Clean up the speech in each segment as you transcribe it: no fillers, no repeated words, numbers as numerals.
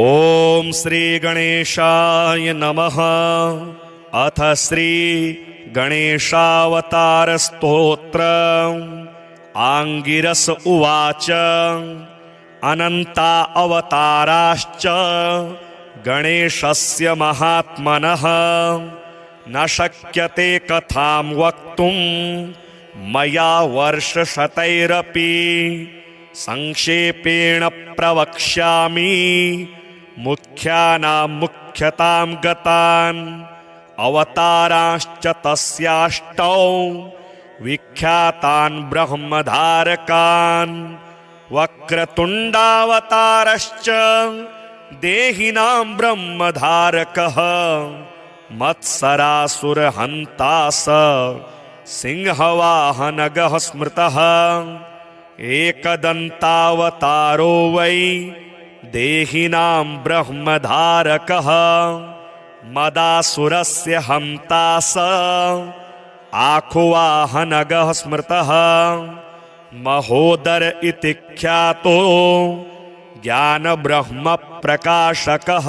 ओम श्री गणेशाय नमः। अथ श्री गणेशावतार स्तोत्र। आंगिरस उवाच अनंता अवताराश्च गणेशस्य महात्मनः न शक्यते कथां वक्तुं मया वर्षशतैरपि। संक्षेपेण प्रवक्ष्यामि मुख्यानां मुख्यतां गतान्। अवताराश्च तस्याष्टौ विख्यातान् ब्रह्मधारकान्। वक्रतुण्डावतारश्च देहिनां ब्रह्मधारकः। मत्सरासुरहन्ता स सिंहवाहनगः स्मृतः। एकदन्तावतारो वै देहिनां ब्रह्मधारकः। मदासुरस्य हन्ता स आखुवाहनगः स्मृतः। महोदर इति ख्यातो ज्ञानब्रह्मप्रकाशकः।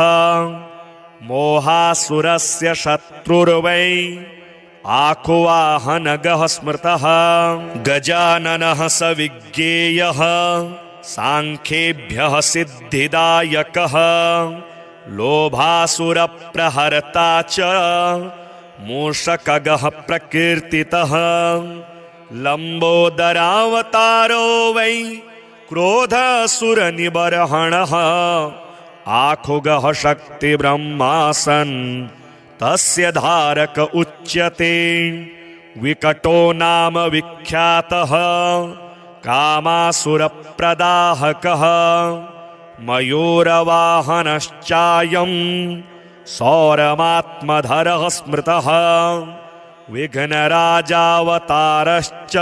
मोहासुरस्य शत्रुर्वै आखुवाहनगः स्मृतः। गजाननः स विज्ञेयः सांख्येभ्यः सिद्धिदायकः। लोभासुरप्रहर्ता च मूषकगः प्रकीर्तितः। लम्बोदरावतारो वै क्रोधासुरनिबर्हणः। आखुगः शक्तिब्रह्मासन् तस्य धारक उच्यते। विकटो नाम विख्यातः कामासुरप्रदाहकः। मयूरवाहनश्चायं सौरमात्मधरः स्मृतः। विघ्नराजावतारश्च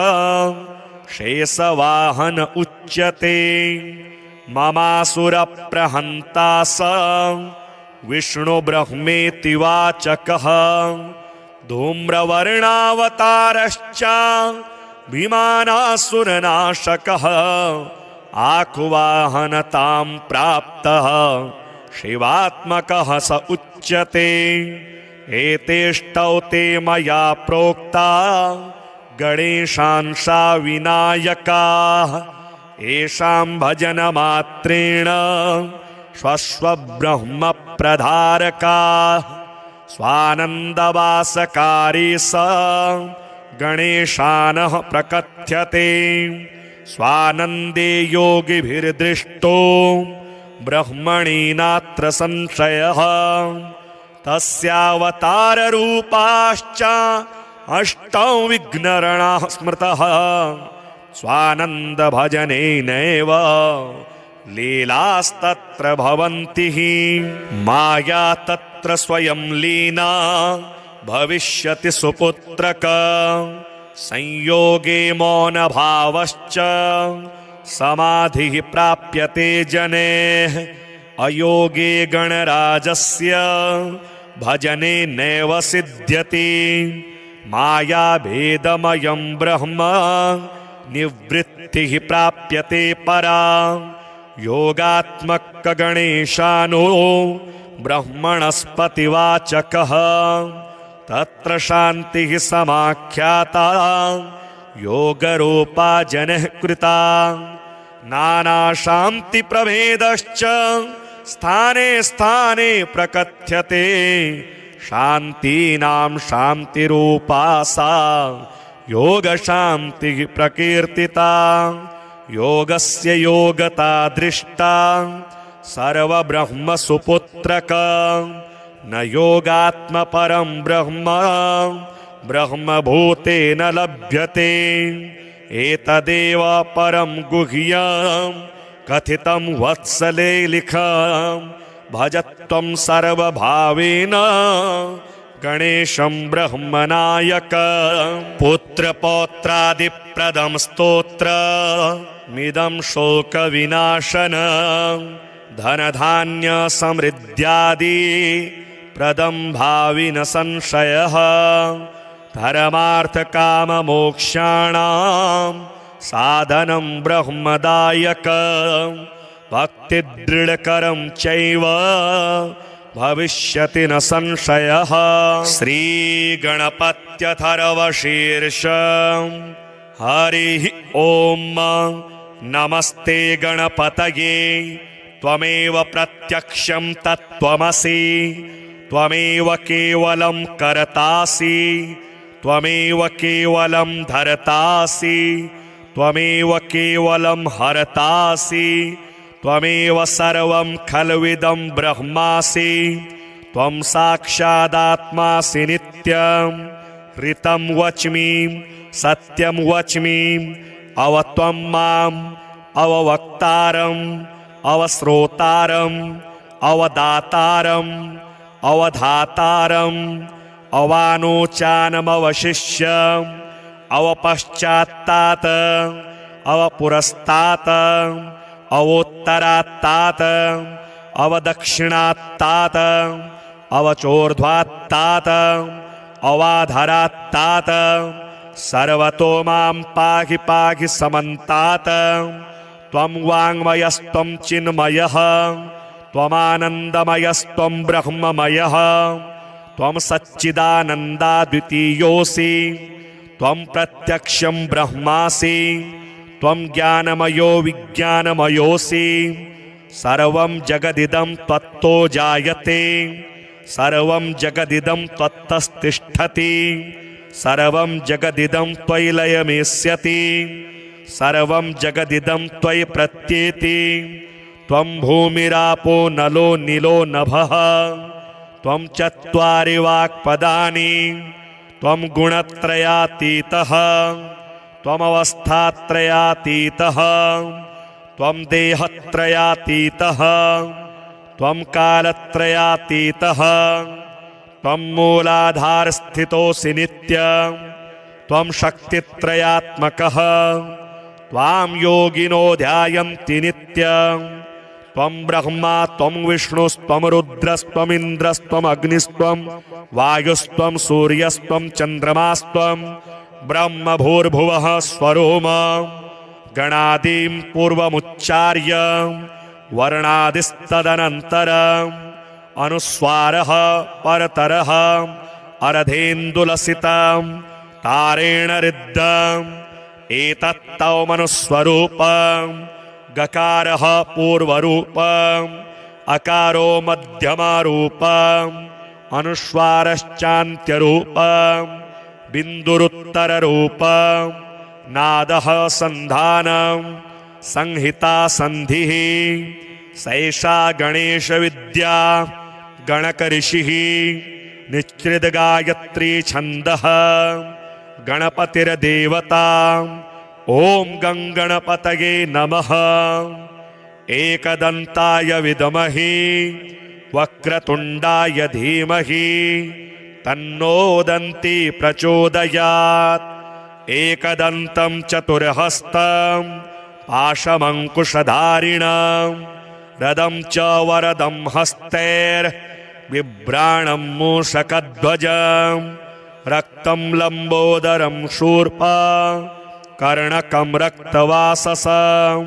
शेषवाहन उच्यते। ममासुरप्रहन्ता स विष्णु ब्रह्मेति वाचकः। धूम्रवर्णावतारश्च विमानासुरनाशकः। आखुवाहनतां प्राप्तः शिवात्मकः स उच्यते। एतेष्टौ ते मया प्रोक्ता गणेशांसा विनायकाः। येषां भजनमात्रेण स्वस्वब्रह्म प्रधारकाः। स्वानन्दवासकारी स गणेशानः प्रकथ्यते। स्वानन्दे योगिभिर्दृष्टो ब्रह्मणि नात्र संशयः। तस्यावताररूपाश्च अष्टौ विघ्नरणाः स्मृतः। स्वानन्दभजनेनैव लीलास्तत्र भवन्ति। माया तत्र स्वयं लीना भविष्यति सुपुत्रक। संयोगे मौनभावश्च समाधिः प्राप्यते जनेः। अयोगे गणराजस्य भजने नैव सिद्ध्यति। मायाभेदमयं ब्रह्म निवृत्तिः प्राप्यते परा। योगात्मक गणेशानो ब्रह्मणस्पतिवाचकः। तत्र शान्तिः समाख्याता योगरूपा जनः कृता। नानाशान्तिप्रभेदश्च स्थाने स्थाने प्रकथ्यते। शान्तीनां शान्तिरूपा सा योगशान्तिः प्रकीर्तिता। योगस्य योगता दृष्टा सर्वब्रह्म सुपुत्रक। न योगात्मपरं ब्रह्म ब्रह्मभूतेन लभ्यते। एतदेव परं गुह्यं कथितं वत्सलेलिखं। भजत्वं सर्वभावेन गणेशं ब्रह्मनायक। पुत्रपौत्रादिप्रदं स्तोत्रमिदं शोकविनाशनं। धनधान्यसमृद्ध्यादि प्रदं भावि न संशयः। धर्मार्थकाममोक्षाणां साधनं ब्रह्मदायक। भक्तिदृढकरं चैव भविष्यति न संशयः। श्रीगणपत्यथर्वशीर्षं हरिः ॐ। नमस्ते गणपतये त्वमेव प्रत्यक्षं तत्त्वमसि, त्वमेव केवलं कर्तासि, त्वमेव केवलं धर्तासि, त्वमेव केवलं हर्तासि, त्वमेव सर्वं खल्विदं ब्रह्मासि, त्वं साक्षादात्मासि नित्यं। ऋतं वच्मि सत्यं वच्मि, अवत्वं माम् अववक्तारम् अवश्रोतारम् अवदातारम् अवधातारम् अवानोचानमवशिष्यम् अवपश्चात्तात् अवपुरस्तात् अवोत्तरात्तात् अवदक्षिणात्तात् अवचोर्ध्वात्तात् अवाधरात्तात् सर्वतो मां पाहि पाहि समन्तात्। त्वं वाङ्मयस्त्वं चिन्मयः, त्वमानन्दमयस्त्वं ब्रह्ममयः, त्वं सच्चिदानन्दाद्वितीयोऽसि, त्वं प्रत्यक्षं ब्रह्मासि, त्वं ज्ञानमयो विज्ञानमयोऽसि। सर्वं जगदिदं त्वत्तो जायते, सर्वं जगदिदं त्वत्तस्तिष्ठति, सर्वं जगदिदं त्वयि लयमेष्यति, सर्वं जगदिदं त्वयि प्रत्येति। त्वं भूमिरापो नलो नीलो नभः, त्वं चत्वारि वाक्पदानि, त्वं गुणत्रयातीतः, त्वमवस्थात्रयातीतः, त्वं देहत्रयातीतः, त्वं कालत्रयातीतः, त्वं मूलाधारस्थितोऽसि नित्यं, त्वं शक्तित्रयात्मकः, त्वां योगिनो ध्यायन्ति नित्यं। त्वं ब्रह्मा त्वं विष्णुस्त्वं रुद्रस्त्वमिन्द्रस्त्वम् अग्निस्त्वं वायुस्त्वं सूर्यस्त्वं चन्द्रमास्त्वं ब्रह्म भूर्भुवः स्वरोम। गणादिं पूर्वमुच्चार्य वर्णादिस्तदनन्तरम् अनुस्वारः परतरः अर्धेन्दुलसितं तारेण ऋद्धम् एतत्तौ मनुस्वरूपं। गकारः पूर्वरूपम्, अकारो मध्यमरूपम्, अनुस्वारश्चान्त्यरूपम्, बिन्दुरुत्तररूपम्, नादः सन्धानं, संहिता सन्धिः। सैषा गणेशविद्या गणकऋषिः निश्चितगायत्री छन्दः। गणपतिर्देवता ॐ गङ्गणपतये नमः। एकदन्ताय विद्महे वक्रतुण्डाय धीमहि तन्नो दन्ती प्रचोदयात्। एकदन्तं चतुर्हस्तं पाशमङ्कुशधारिणं रदं च वरदं हस्तैर्बिभ्राणं मूषकध्वजं रक्तं लम्बोदरं शूर्पा कर्णकं रक्तवाससं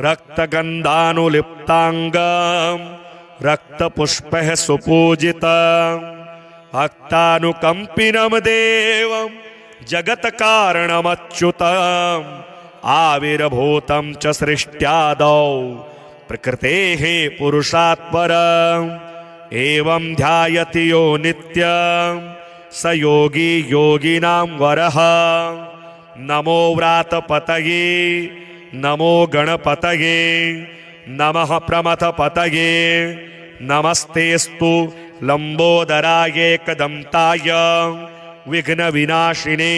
रक्तगन्धानुलिप्ताङ्गं रक्तपुष्पैः सुपूजितं भक्तानुकम्पिनं देवं जगत्कारणमच्युतम् आविर्भूतं च सृष्ट्यादौ प्रकृतेः पुरुषात् परम्। एवं ध्यायति यो नित्यं स योगी योगिनां वरः। नमो व्रातपतये नमो गणपतये नमः प्रमथपतये नमस्तेस्तु लम्बोदराय एकदन्ताय विघ्नविनाशिने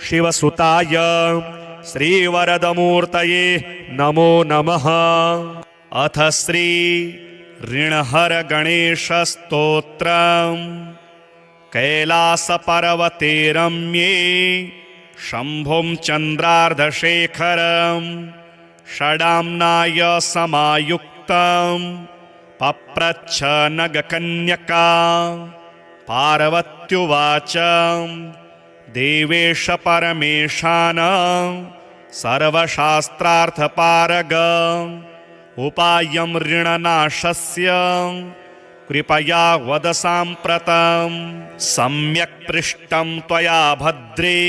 शिवसुताय श्रीवरदमूर्तये नमो नमः। अथ श्री ऋणहर गणेशस्तोत्रम्। कैलासपर्वते रम्ये शम्भुं चन्द्रार्धशेखरं षडाम्नाय समायुक्तं पप्रच्छ नगकन्यका। पार्वत्युवाच देवेश परमेशान सर्वशास्त्रार्थपारग उपायं ऋणनाशस्य कृपया वद साम्प्रतं। सम्यक् पृष्टं त्वया भद्रे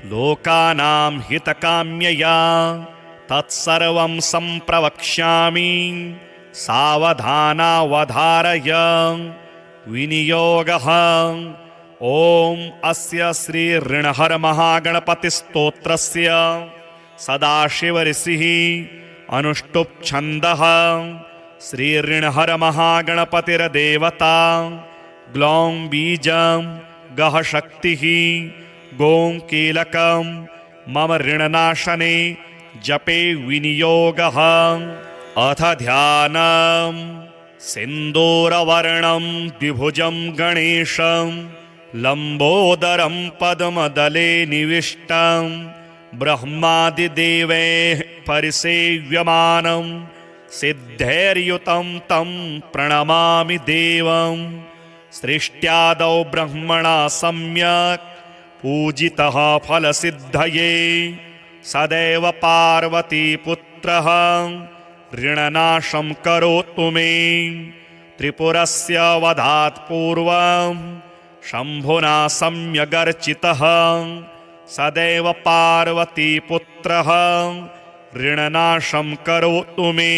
लोकानां हितकाम्यया तत्सर्वं सम्प्रवक्ष्यामि सावधानावधारय। विनियोगः। ॐ अस्य श्री ऋणहर महागणपतिस्तोत्रस्य सदाशिवऋषिः अनुष्टुप् छन्दः। श्री ऋणहर महागणपतिर्देवता ग्लौं बीजं गः शक्तिः गों कीलकं मम ऋणनाशने जपे विनियोगः। अथ ध्यानम्। सिन्दूरवर्णं द्विभुजं गणेशं लम्बोदरं पद्मदले निविष्टं ब्रह्मादिदेवैः परिसेव्यमानं सिद्धैर्युतं तं प्रणमामि देवं। सृष्ट्यादौ ब्रह्मणा सम्यक् पूजितः फलसिद्धये सदैव पार्वतीपुत्रः ऋणनाशं करोतु मे। त्रिपुरस्य वधात् पूर्वं शम्भुना सम्यगर्चितः सदैव पार्वतीपुत्रः ऋणनाशं करोतु मे।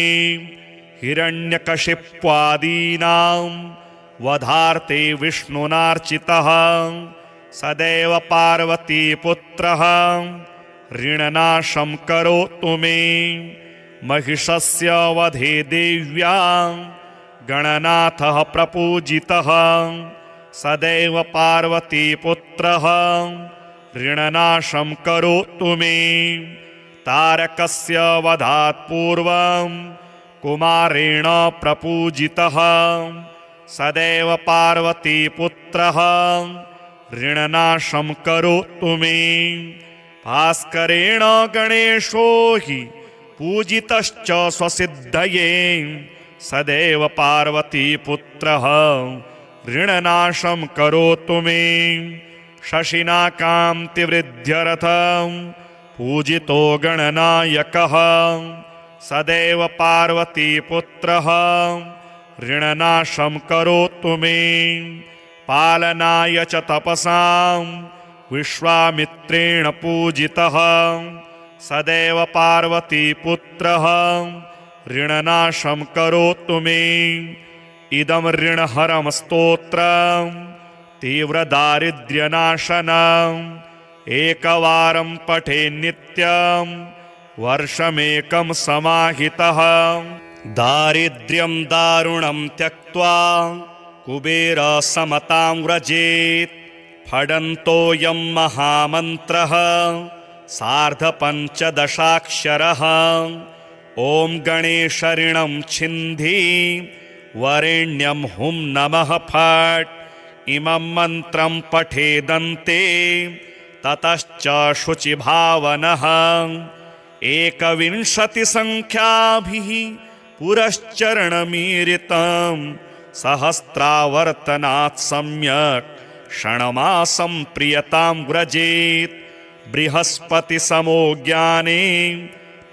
हिरण्यकशिप्वादीनां वधार्थे विष्णुनार्चितः सदैव पार्वतीपुत्रः ऋणनाशं करोतु मे। महिषस्य वधे देव्यां गणनाथः प्रपूजितः सदैव पार्वतीपुत्रः ऋणनाशं करोतु मे। तारकस्य वधात् पूर्वं कुमारेण प्रपूजितः सदैव पार्वतीपुत्रः ऋणनाशं करोतु मे। भास्करेण गणेशो हि पूजितश्च स्वसिद्धये सदैव पार्वतीपुत्रः ऋणनाशं करोतु मे। शशिना कान्तिवृद्ध्यर्थं पूजितो गणनायकः सदैव पार्वतीपुत्रः ऋणनाशं करोतु मे। पालनाय च तपसां विश्वामित्रेण पूजितः सदैव पार्वतीपुत्रः ऋणनाशं करोतु मे। इदं ऋणहरं स्तोत्रं तीव्रदारिद्र्यनाशनम् एकवारं पठे नित्यं वर्षमेकं समाहितः। दारिद्र्यं दारुणं त्यक्त्वा कुबेरसमतां व्रजेत्। फडन्तोऽयं महामन्त्रः सार्धपञ्चदशाक्षरः। ॐ गणेश ऋणं छिन्धि वरेण्यं हुं नमः फट्। इमं मन्त्रं पठेदन्ते ततश्च शुचिभावनः। 21 पुरश्चरणमीरितं सहस्रावर्तनात् सम्यक् षण्मासं प्रियतां व्रजेत्। बृहस्पतिसमो ज्ञाने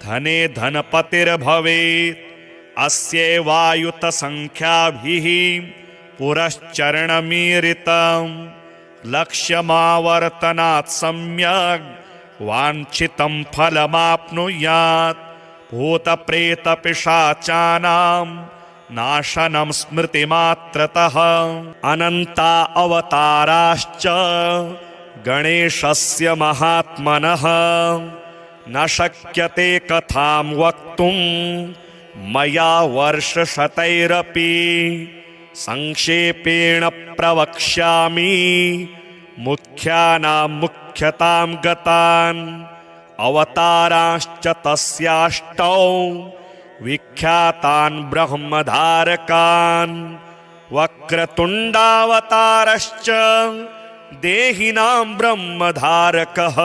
धने धनपतिर्भवेत्। अस्यैवायुतसङ्ख्याभिः पुरश्चरणमीरितं लक्ष्यमावर्तनात् सम्यक् वाञ्छितं फलमाप्नुयात्। भूतप्रेतपिशाचानां नाशनं स्मृतिमात्रतः। अनन्ता अवताराश्च गणेशस्य महात्मनः न शक्यते कथां वक्तुं मया वर्षशतैरपि। संक्षेपेण प्रवक्ष्यामि मुख्यानां मुख्यतां गतान्। अवताराश्च तस्याष्टौ विख्यातान् ब्रह्मधारकान्। वक्रतुण्डावतारश्च देहिनां ब्रह्मधारकः।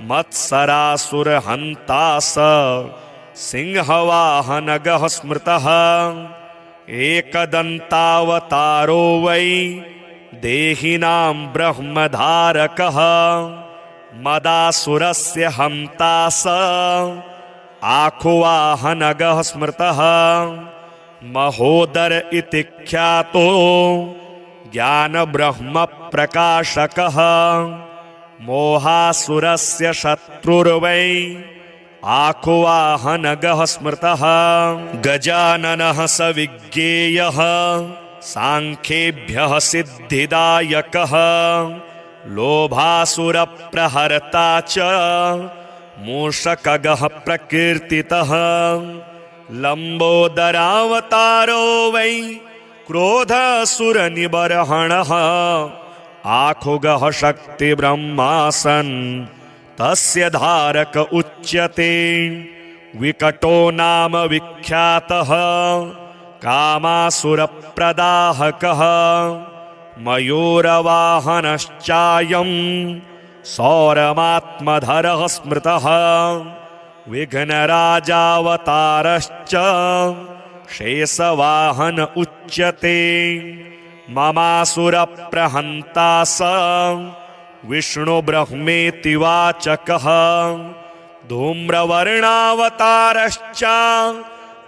मत्सरासुरहन्ता स सिंहवाहनगः स्मृतः। एकदन्तावतारो वै देहिनां ब्रह्मधारकः। मदासुरस्य हन्ता स आखुवाहनगः स्मृतः महोदर इति ख्यातो ज्ञानब्रह्मप्रकाशकः मोहासुरस्य शत्रुर्वै आखुवाहनगः स्मृतः गजाननः स विज्ञेयः सांख्येभ्यः सिद्धिदायकः लोभासुरप्रहर्ता च मूषकगः प्रकीर्तितः लम्बोदरावतारो वै क्रोधासुरनिबर्हणः आखुगः शक्तिब्रह्मासन् तस्य धारक उच्यते विकटो नाम विख्यातः कामासुरप्रदाहकः मयूरवाहनश्चायं सौरमात्मधरः स्मृतः विघ्नराजावतारश्च शेषवाहन उच्यते ममासुरप्रहन्ता स विष्णुब्रह्मेति वाचकः धूम्रवर्णावतारश्च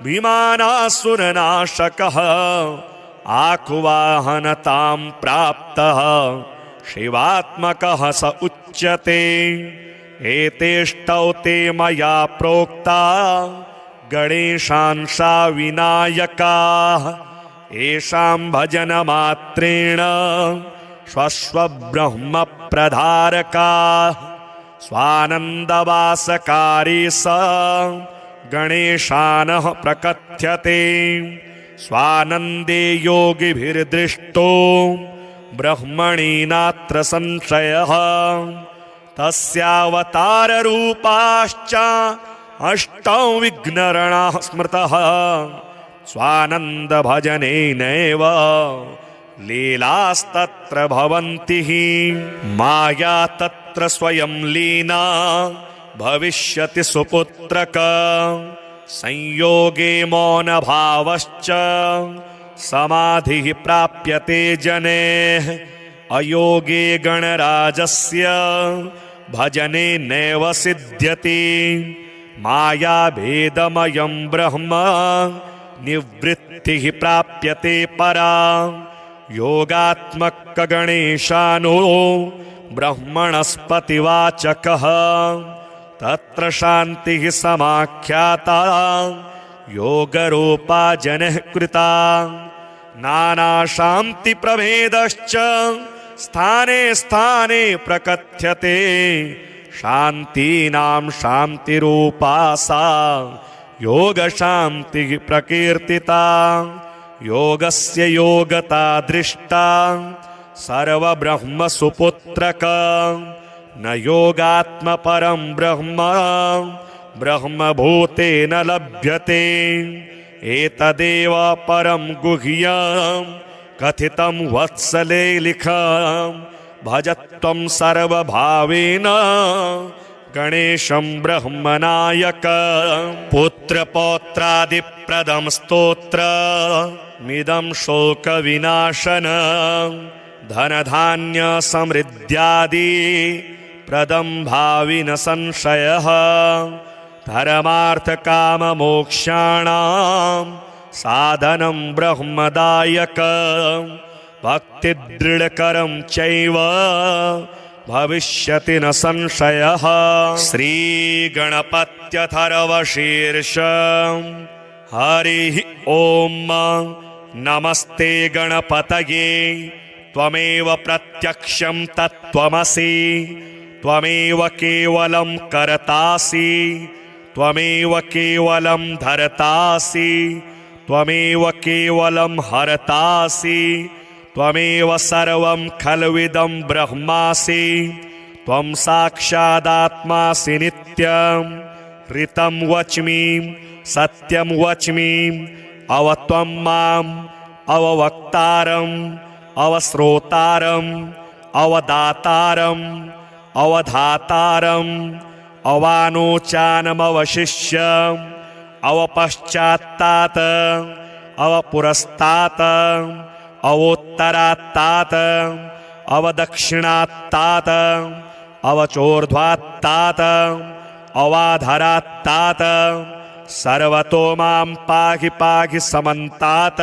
विमानासुरनाशकः आखुवाहनतां प्राप्तः शिवात्मकः स उच्यते एतेष्टौ ते मया प्रोक्ता गणेशांसा विनायकाः येषां भजनमात्रेण स्वस्वब्रह्मप्रधारकाः स्वानन्दवासकारी स गणेशानः प्रकथ्यते स्वानन्दे योगिभिर्दृष्टो ब्रह्मणि नात्र संशयः तस्यावताररूपाश्च अष्टौ विघ्नरणाः स्मृतः स्वानन्दभजनेनैव लीलास्तत्र भवन्ति माया तत्र स्वयं लीना भविष्यति सुपुत्रक संयोगे मौनभावश्च समाधिः प्राप्यते जनेः अयोगे गणराजस्य भजने नैव सिद्ध्यति मायाभेदमयं ब्रह्म निवृत्तिः प्राप्यते परा योगात्मकगणेशानो ब्रह्मणस्पतिवाचकः तत्र शान्तिः समाख्याता योगरूपा जनः कृता नानाशान्तिप्रभेदश्च स्थाने स्थाने प्रकथ्यते शान्तीनां शान्तिरूपा सा योगशान्तिः प्रकीर्तिता योगस्य योगता दृष्टा सर्वब्रह्मसुपुत्रक न योगात्मपरं ब्रह्म ब्रह्मभूतेन लभ्यते एतदेव परं गुह्यं कथितं वत्सलेलिखं भजत्वं सर्वभावेन गणेशं ब्रह्मनायकं पुत्रपौत्रादिप्रदं स्तोत्रमिदं शोकविनाशनं धनधान्यसमृद्ध्यादि प्रदं भावि न संशयः धर्मार्थकाममोक्षाणां साधनं ब्रह्मदायकं भक्तिदृढकरं चैव भविष्यति न संशयः श्रीगणपत्यथर्वशीर्षं हरिः ॐ नमस्ते गणपतये त्वमेव प्रत्यक्षं तत्त्वमसि त्वमेव केवलं कर्तासि त्वमेव केवलं धर्तासि त्वमेव केवलं हर्तासि त्वमेव सर्वं खल्विदं ब्रह्मासि त्वं साक्षादात्मासि नित्यं ऋतं वच्मि सत्यं वच्मि अव त्वं माम् अववक्तारम् अवश्रोतारम् अवदातारम् अवधातारम् अवानोचानमवशिष्यम् अवपश्चात्तात् अवपुरस्तात् अवोत्तरात्तात् अवदक्षिणात्तात् अवचोर्ध्वात्तात् अवाधरात्तात सर्वतो मां पाहि पाहि समन्तात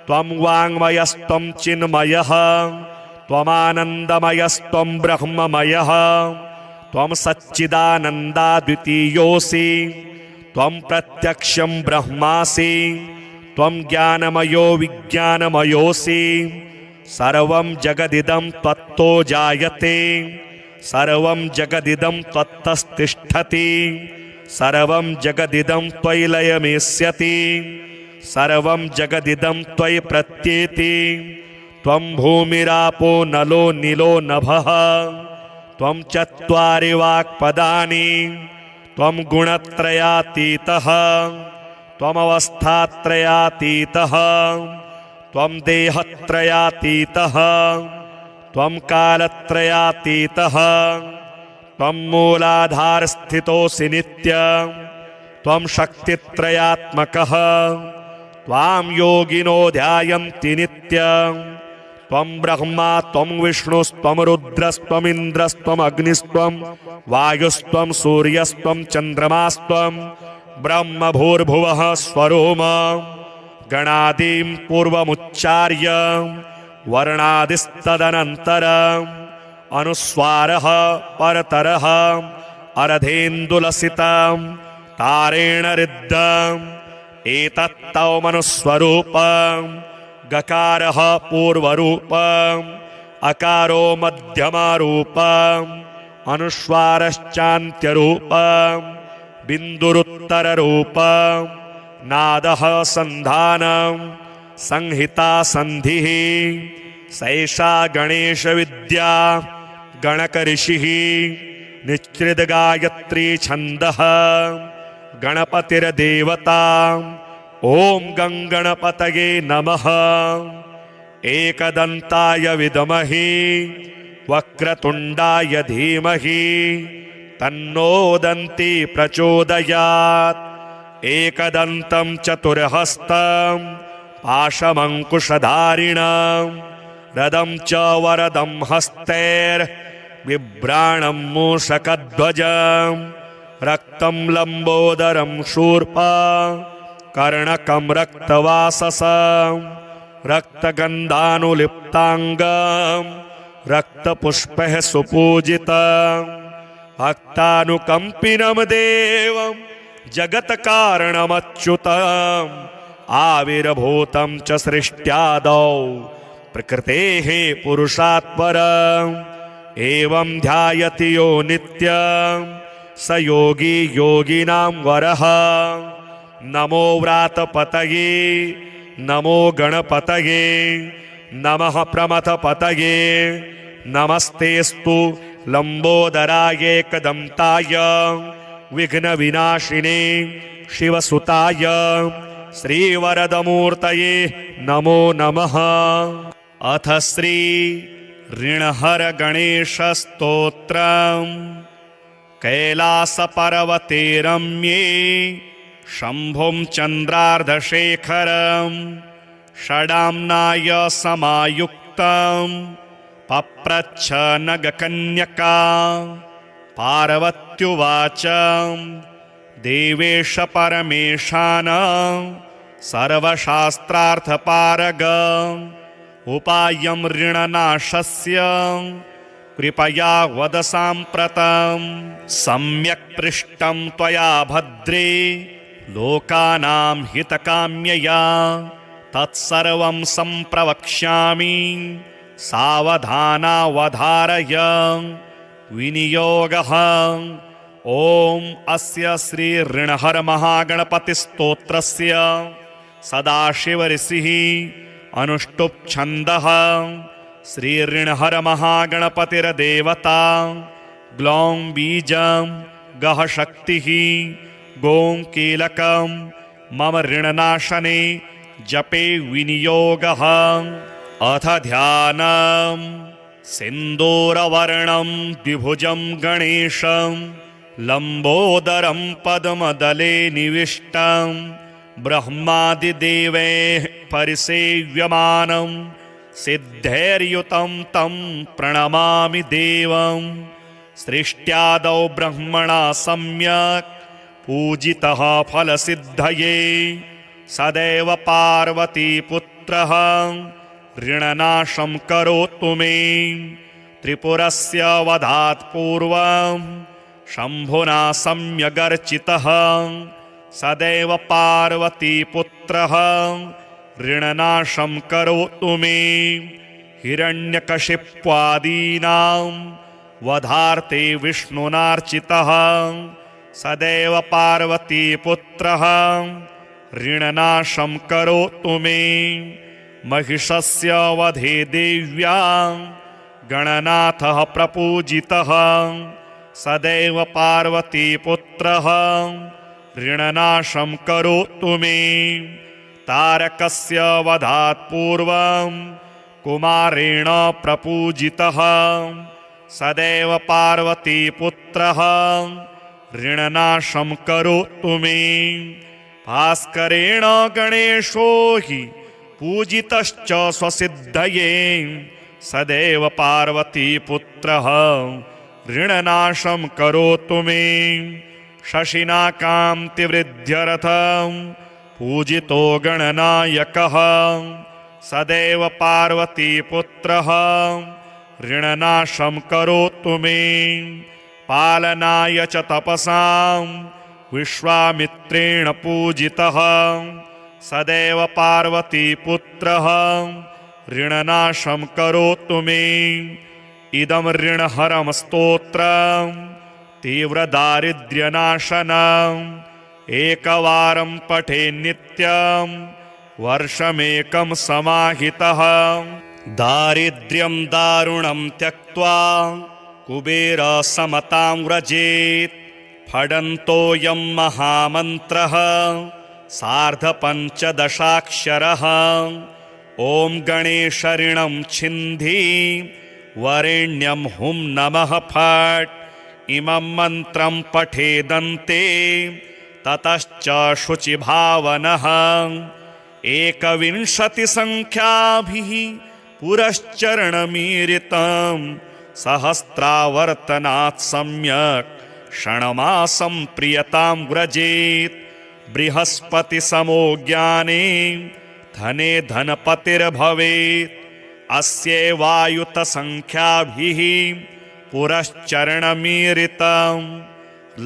त्वं वाङ्मयस्त्वं चिन्मयः त्वमानन्दमयस्त्वं ब्रह्ममयः त्वं सच्चिदानन्दाद्वितीयोऽसि त्वं प्रत्यक्षं ब्रह्मासि त्वं ज्ञानमयो विज्ञानमयोऽसि सर्वं जगदिदं त्वत्तो जायते सर्वं जगदिदं त्वत्तस्तिष्ठति सर्वं जगदिदं त्वयि लयमेष्यति सर्वं जगदिदं त्वयि प्रत्येति त्वं भूमिरापो नलो नीलो नभः त्वं चत्वारि वाक्पदानि त्वं गुणत्रयातीतः त्वमवस्थात्रयातीतः त्वं देहत्रयातीतः त्वं कालत्रयातीतः त्वं मूलाधारस्थितोऽसि नित्यं त्वं शक्तित्रयात्मकः त्वां योगिनो ध्यायन्ति नित्यं त्वं ब्रह्मा त्वं विष्णुस्त्वं रुद्रस्त्वमिन्द्रस्त्वम् अग्निस्त्वं वायुस्त्वं सूर्यस्त्वं चन्द्रमास्त्वं ब्रह्म भूर्भुवः स्वरोम गणादीं पूर्वमुच्चार्य वर्णादिस्तदनन्तरम् अनुस्वारः परतरः अर्धेन्दुलसितं तारेण रिद्धम् एतत्तवमनुस्वरूपं गकारः पूर्वरूपम् अकारो मध्यमरूपम् अनुस्वारश्चान्त्यरूपम् बिन्दुरुत्तररूपम् नादः सन्धानं संहिता सन्धिः सैषा गणेशविद्या गणकऋषिः निश्चितगायत्री छन्दः गणपतिर्देवता ॐ गङ्गणपतये नमः एकदन्ताय विद्महे वक्रतुण्डाय धीमहि तन्नो दन्ती प्रचोदयात् एकदन्तं चतुर्हस्तं पाशमङ्कुशधारिणं रदं च वरदं हस्तैर्बिभ्राणं मूषकध्वजं रक्तं लम्बोदरं शूर्पा कर्णकं रक्तवाससं रक्तगन्धानुलिप्ताङ्गं रक्तपुष्पैः सुपूजितं भक्तानुकम्पिनं देवं जगत्कारणमच्युतम् आविर्भूतं च सृष्ट्यादौ प्रकृतेः पुरुषात् परम् एवं ध्यायति यो नित्यं स योगी योगिनां वरः नमो व्रातपतये नमो गणपतये नमः प्रमथपतये नमस्तेस्तु लम्बोदराय एकदन्ताय विघ्नविनाशिने शिवसुताय श्रीवरदमूर्तये नमो नमः। अथ श्री ऋणहर गणेशस्तोत्रम्। कैलासपर्वते रम्ये शम्भुं चन्द्रार्धशेखरं षडाम्नाय समायुक्तं पप्रच्छ नगकन्यका पार्वत्युवाच देवेश परमेशान सर्वशास्त्रार्थपारग उपायं ऋणनाशस्य कृपया वद साम्प्रतं सम्यक् पृष्टं त्वया भद्रे लोकानां हितकाम्यया तत्सर्वं सम्प्रवक्ष्यामि सावधानावधारय विनियोगः। ॐ अस्य श्री ऋणहर महागणपतिस्तोत्रस्य सदाशिवऋषिः अनुष्टुप् छन्दः। श्री ऋणहर महागणपतिर्देवता ग्लौं बीजं गः शक्तिः गों कीलकं मम ऋणनाशने जपे विनियोगः। अथ ध्यानम् सिन्दूरवर्णं द्विभुजं गणेशं लम्बोदरं पद्मदले निविष्टं ब्रह्मादिदेवैः परिसेव्यमानं सिद्धैर्युतं तं प्रणमामि देवं सृष्ट्यादौ ब्रह्मणा सम्यक् पूजितः फलसिद्धये सदैव पार्वतीपुत्रः ऋणनाशं करोतु मे त्रिपुरस्य वधात् पूर्वं शम्भुना सम्यगर्चितः सदैव पार्वतीपुत्रः ऋणनाशं करोतु मे हिरण्यकशिप्वादीनां वधार्थे विष्णुनार्चितः सदैव पार्वतीपुत्रः ऋणनाशं करोतु मे महिषस्य वधे देव्यां गणनाथः प्रपूजितः सदैव पार्वतीपुत्रः ऋणनाशं करोतु मे तारकस्य वधात् पूर्वं कुमारेण प्रपूजितः सदैव पार्वतीपुत्रः ऋणनाशं करोतु मे भास्करेण गणेशो हि पूजितश्च स्वसिद्धये सदैव पार्वतीपुत्रः ऋणनाशं करोतु मे शशिना कान्तिवृद्ध्यर्थं पूजितो गणनायकः सदैव पार्वतीपुत्रः ऋणनाशं करोतु मे पालनाय च तपसां विश्वामित्रेण पूजितः सदैव पार्वतीपुत्रः ऋणनाशं करोतु मे इदं ऋणहरं स्तोत्रं तीव्रदारिद्र्यनाशनम् एकवारं पठे नित्यं वर्षमेकं समाहितः दारिद्र्यं दारुणं त्यक्त्वा कुबेरसमतां व्रजेत् फडन्तोऽयं महामन्त्रः सार्धपञ्चदशाक्षरः ॐ गणेश ऋणं छिन्धि वरेण्यं हुं नमः फट् इमं मन्त्रं पठेदन्ते ततश्च शुचिभावनः 21 पुरश्चरणमीरितं सहस्रावर्तनात् सम्यक् क्षणमासं प्रियतां व्रजेत् बृहस्पतिसमो ज्ञाने धने धनपतिर्भवेत् अस्यैवायुतसंख्याभिः पुरश्चरणमीरितं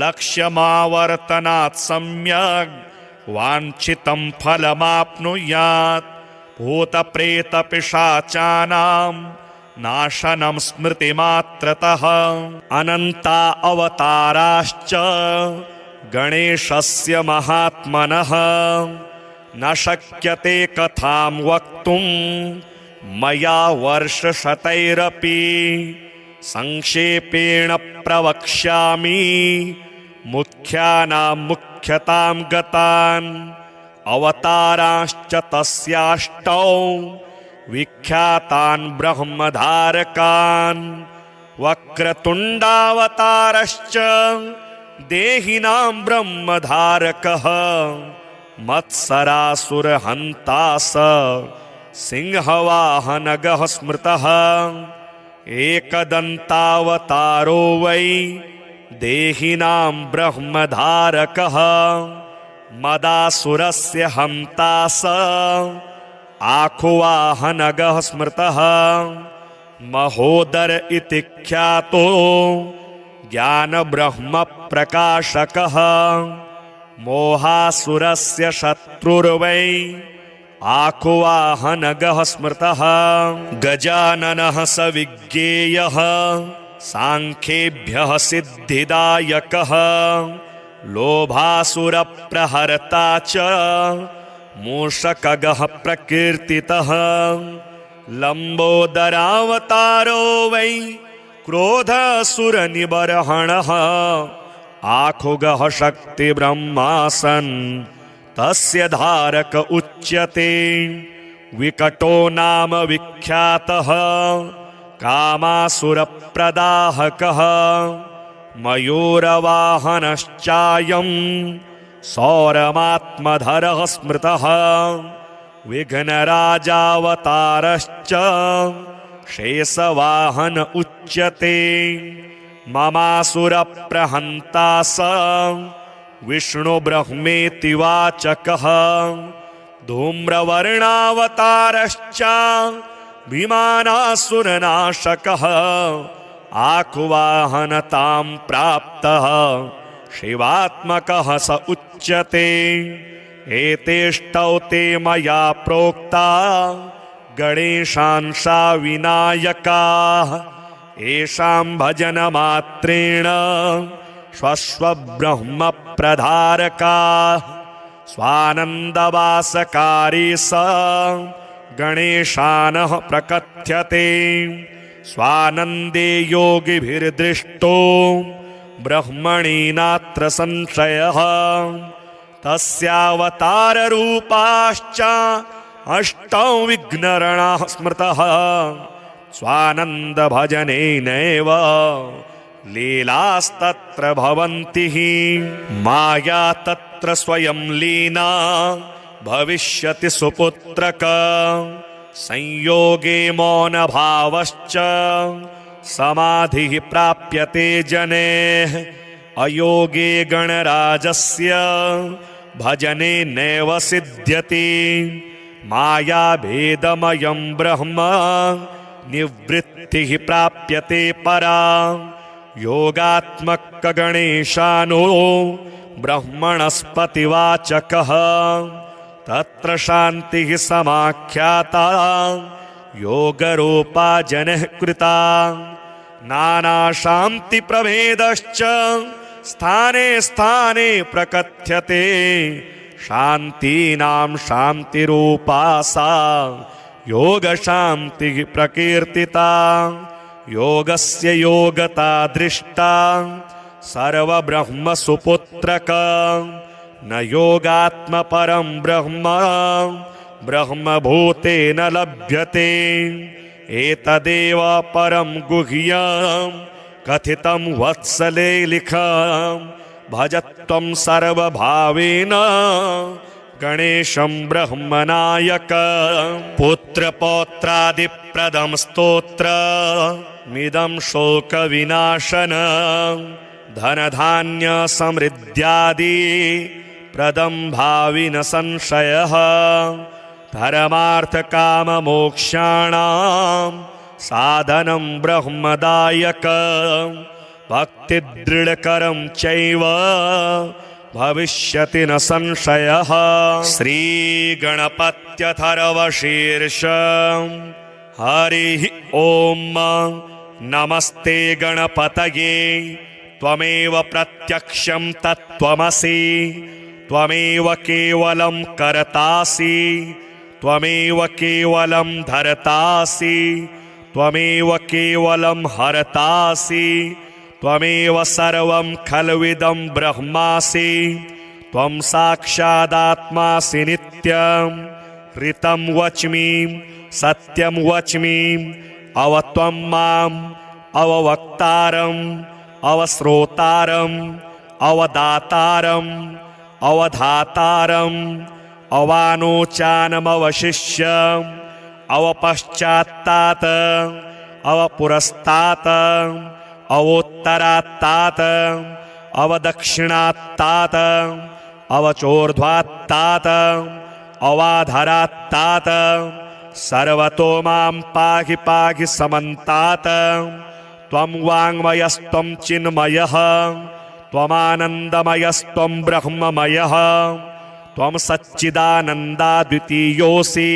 लक्ष्यमावर्तनात् सम्यक् वाञ्छितं फलमाप्नुयात् भूतप्रेतपिशाचानां नाशनं स्मृतिमात्रतः अनन्ता अवताराश्च गणेशस्य महात्मनः न शक्यते कथां वक्तुं मया वर्षशतैरपि संक्षेपेण प्रवक्ष्यामि मुख्यानां मुख्यतां गतान् अवताराश्च तस्याष्टौ विख्यातान् ब्रह्मधारकान् वक्रतुण्डावतारश्च देहिनां ब्रह्मधारकः मत्सरासुरहन्ता स सिंहवाहनगः स्मृतः एकदन्तावतारो वै देहिनां ब्रह्मधारकः मदासुरस्य हन्ता स आखुवाहनगः स्मृतः महोदर इति ख्यातो ज्ञानब्रह्मप्रकाशकः मोहासुरस्य शत्रुर्वै आखुवाहनगः स्मृतः गजाननः स विज्ञेयः सांख्येभ्यः सिद्धिदायकः लोभासुरप्रहर्ता च मूषकगः प्रकीर्तितः लम्बोदरावतारो वै क्रोधासुरनिबर्हणः आखुगः शक्तिब्रह्मासन् तस्य धारक उच्यते विकटो नाम विख्यातः कामासुरप्रदाहकः मयूरवाहनश्चायं सौरमात्मधरः स्मृतः विघ्नराजावतारश्च शेषवाहन उच्यते ममासुरप्रहन्ता स विष्णुब्रह्मेति वाचकः धूम्रवर्णावतारश्च विमानासुरनाशकः आकुवाहनतां प्राप्तः शिवात्मकः स उच्यते। एतेष्टौ ते मया प्रोक्ता गणेशांसा विनायकाः येषां भजनमात्रेण स्वस्वब्रह्मप्रधारकाः स्वानन्दवासकारी स गणेशानः प्रकथ्यते। स्वानन्दे योगिभिर्दृष्टो ब्रह्मणि नात्र संशयः तस्यावताररूपाश्च अष्टौ विघ्नरणाः स्मृतः स्वानन्दभजनेनैव लीलास्तत्र भवन्ति माया तत्र स्वयं लीना भविष्यति सुपुत्रक संयोगे मौनभावश्च समाधिः प्राप्यते जनेः अयोगे गणराजस्य भजने नैव सिद्ध्यति मायाभेदमयं ब्रह्म निवृत्तिः प्राप्यते परा योगात्मकगणेशानो ब्रह्मणस्पतिवाचकः तत्र शान्तिः समाख्याता योगरूपा जनः कृता नानाशान्तिप्रभेदश्च स्थाने स्थाने प्रकथ्यते शान्तीनां शान्तिरूपा सा योगशान्तिः प्रकीर्तिता योगस्य योगता दृष्टा सर्वब्रह्मसुपुत्रक न योगात्मपरं ब्रह्म ब्रह्मभूतेन लभ्यते एतदेव परं गुह्यं कथितं वत्सलेलिखं भजत्वं सर्वभावेन गणेशं ब्रह्मनायक पुत्रपौत्रादिप्रदं स्तोत्रमिदं शोकविनाशनं धनधान्यसमृद्ध्यादि प्रदं भावि न संशयः धर्मार्थकाममोक्षाणां साधनं ब्रह्मदायक भक्तिदृढकरं चैव भविष्यति न संशयः। श्रीगणपत्यथर्वशीर्षं हरिः ॐ नमस्ते गणपतये त्वमेव प्रत्यक्षं तत्त्वमसि त्वमेव केवलं कर्तासि त्वमेव केवलं धर्तासि त्वमेव केवलं हर्तासि त्वमेव सर्वं खल्विदं ब्रह्मासि त्वं साक्षादात्मासि नित्यं ऋतं वच्मि सत्यं वच्मि अवत्वं माम् अववक्तारम् अवश्रोतारम् अवदातारम् अवधातारम् अवानोचानमवशिष्यम् अवपश्चात्तात अवपुरस्तात अवोत्तरात्तात अवदक्षिणात्तात अवचोर्ध्वात्तात अवाधरात्तात सर्वतो मां पाहि पाहि समन्तात त्वं वाङ्मयस्त्वं चिन्मयः त्वमानन्दमयस्त्वं ब्रह्ममयः त्वं सच्चिदानन्दाद्वितीयोऽसि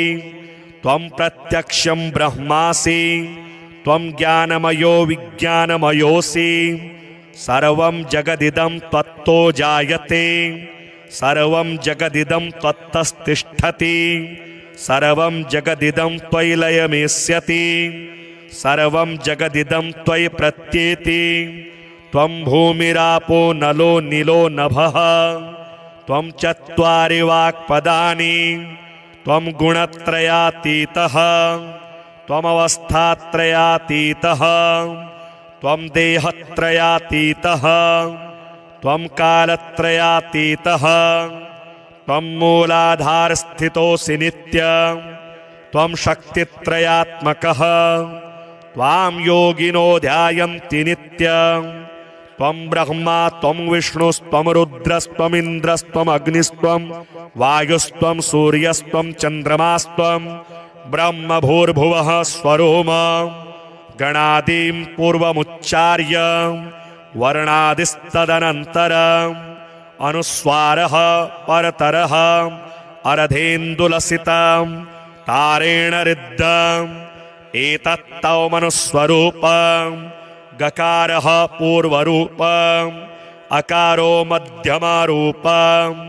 त्वं प्रत्यक्षं ब्रह्मासि त्वं ज्ञानमयो विज्ञानमयोऽसि सर्वं जगदिदं त्वत्तो जायते सर्वं जगदिदं त्वत्तस्तिष्ठति सर्वं जगदिदं त्वयि लयमेष्यति सर्वं जगदिदं त्वयि प्रत्येति त्वं भूमिरापो नलो नीलो नभः त्वं चत्वारि वाक्पदानि त्वं गुणत्रयातीतः त्वमवस्थात्रयातीतः त्वं देहत्रयातीतः त्वं कालत्रयातीतः त्वं मूलाधारस्थितोऽसि नित्यं त्वं शक्तित्रयात्मकः त्वां योगिनो ध्यायन्ति नित्यं त्वं ब्रह्मा त्वं विष्णुस्त्वं रुद्रस्त्वमिन्द्रस्त्वम् अग्निस्त्वं वायुस्त्वं सूर्यस्त्वं चन्द्रमास्त्वं ब्रह्म भूर्भुवः स्वरोमा गणादीं पूर्वमुच्चार्य वर्णादिस्तदनन्तरम् अनुस्वारः परतरः अर्धेन्दुलसितं तारेण रिद्धम् एतत्तौ मनुस्वरूपं गकारः पूर्वरूपम् अकारो मध्यमरूपम्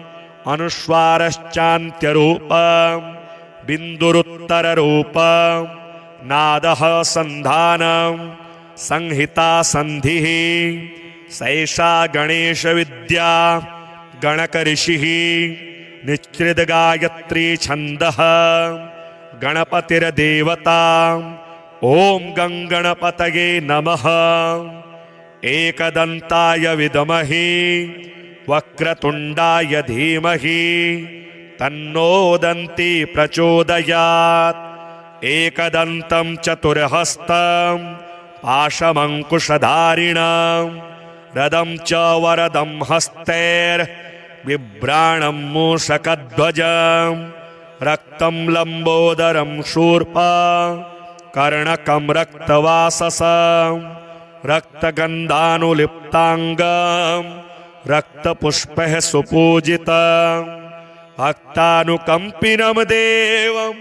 अनुस्वारश्चान्त्यरूपम् बिन्दुरुत्तररूपम् नादः सन्धानं संहिता सन्धिः सैषा गणेशविद्या गणकऋषिः निश्चितगायत्री छन्दः गणपतिर्देवता ॐ गङ्गणपतये नमः एकदन्ताय विद्महे वक्रतुण्डाय धीमहि तन्नो दन्ती प्रचोदयात् एकदन्तं चतुर्हस्तं पाशमङ्कुशधारिणं रदं च वरदं हस्तैर्बिभ्राणं मूषकध्वजं रक्तं लम्बोदरं शूर्पा कर्णकं रक्तवाससं रक्तगन्धानुलिप्ताङ्गं रक्तपुष्पैः सुपूजितं भक्तानुकम्पिनं देवं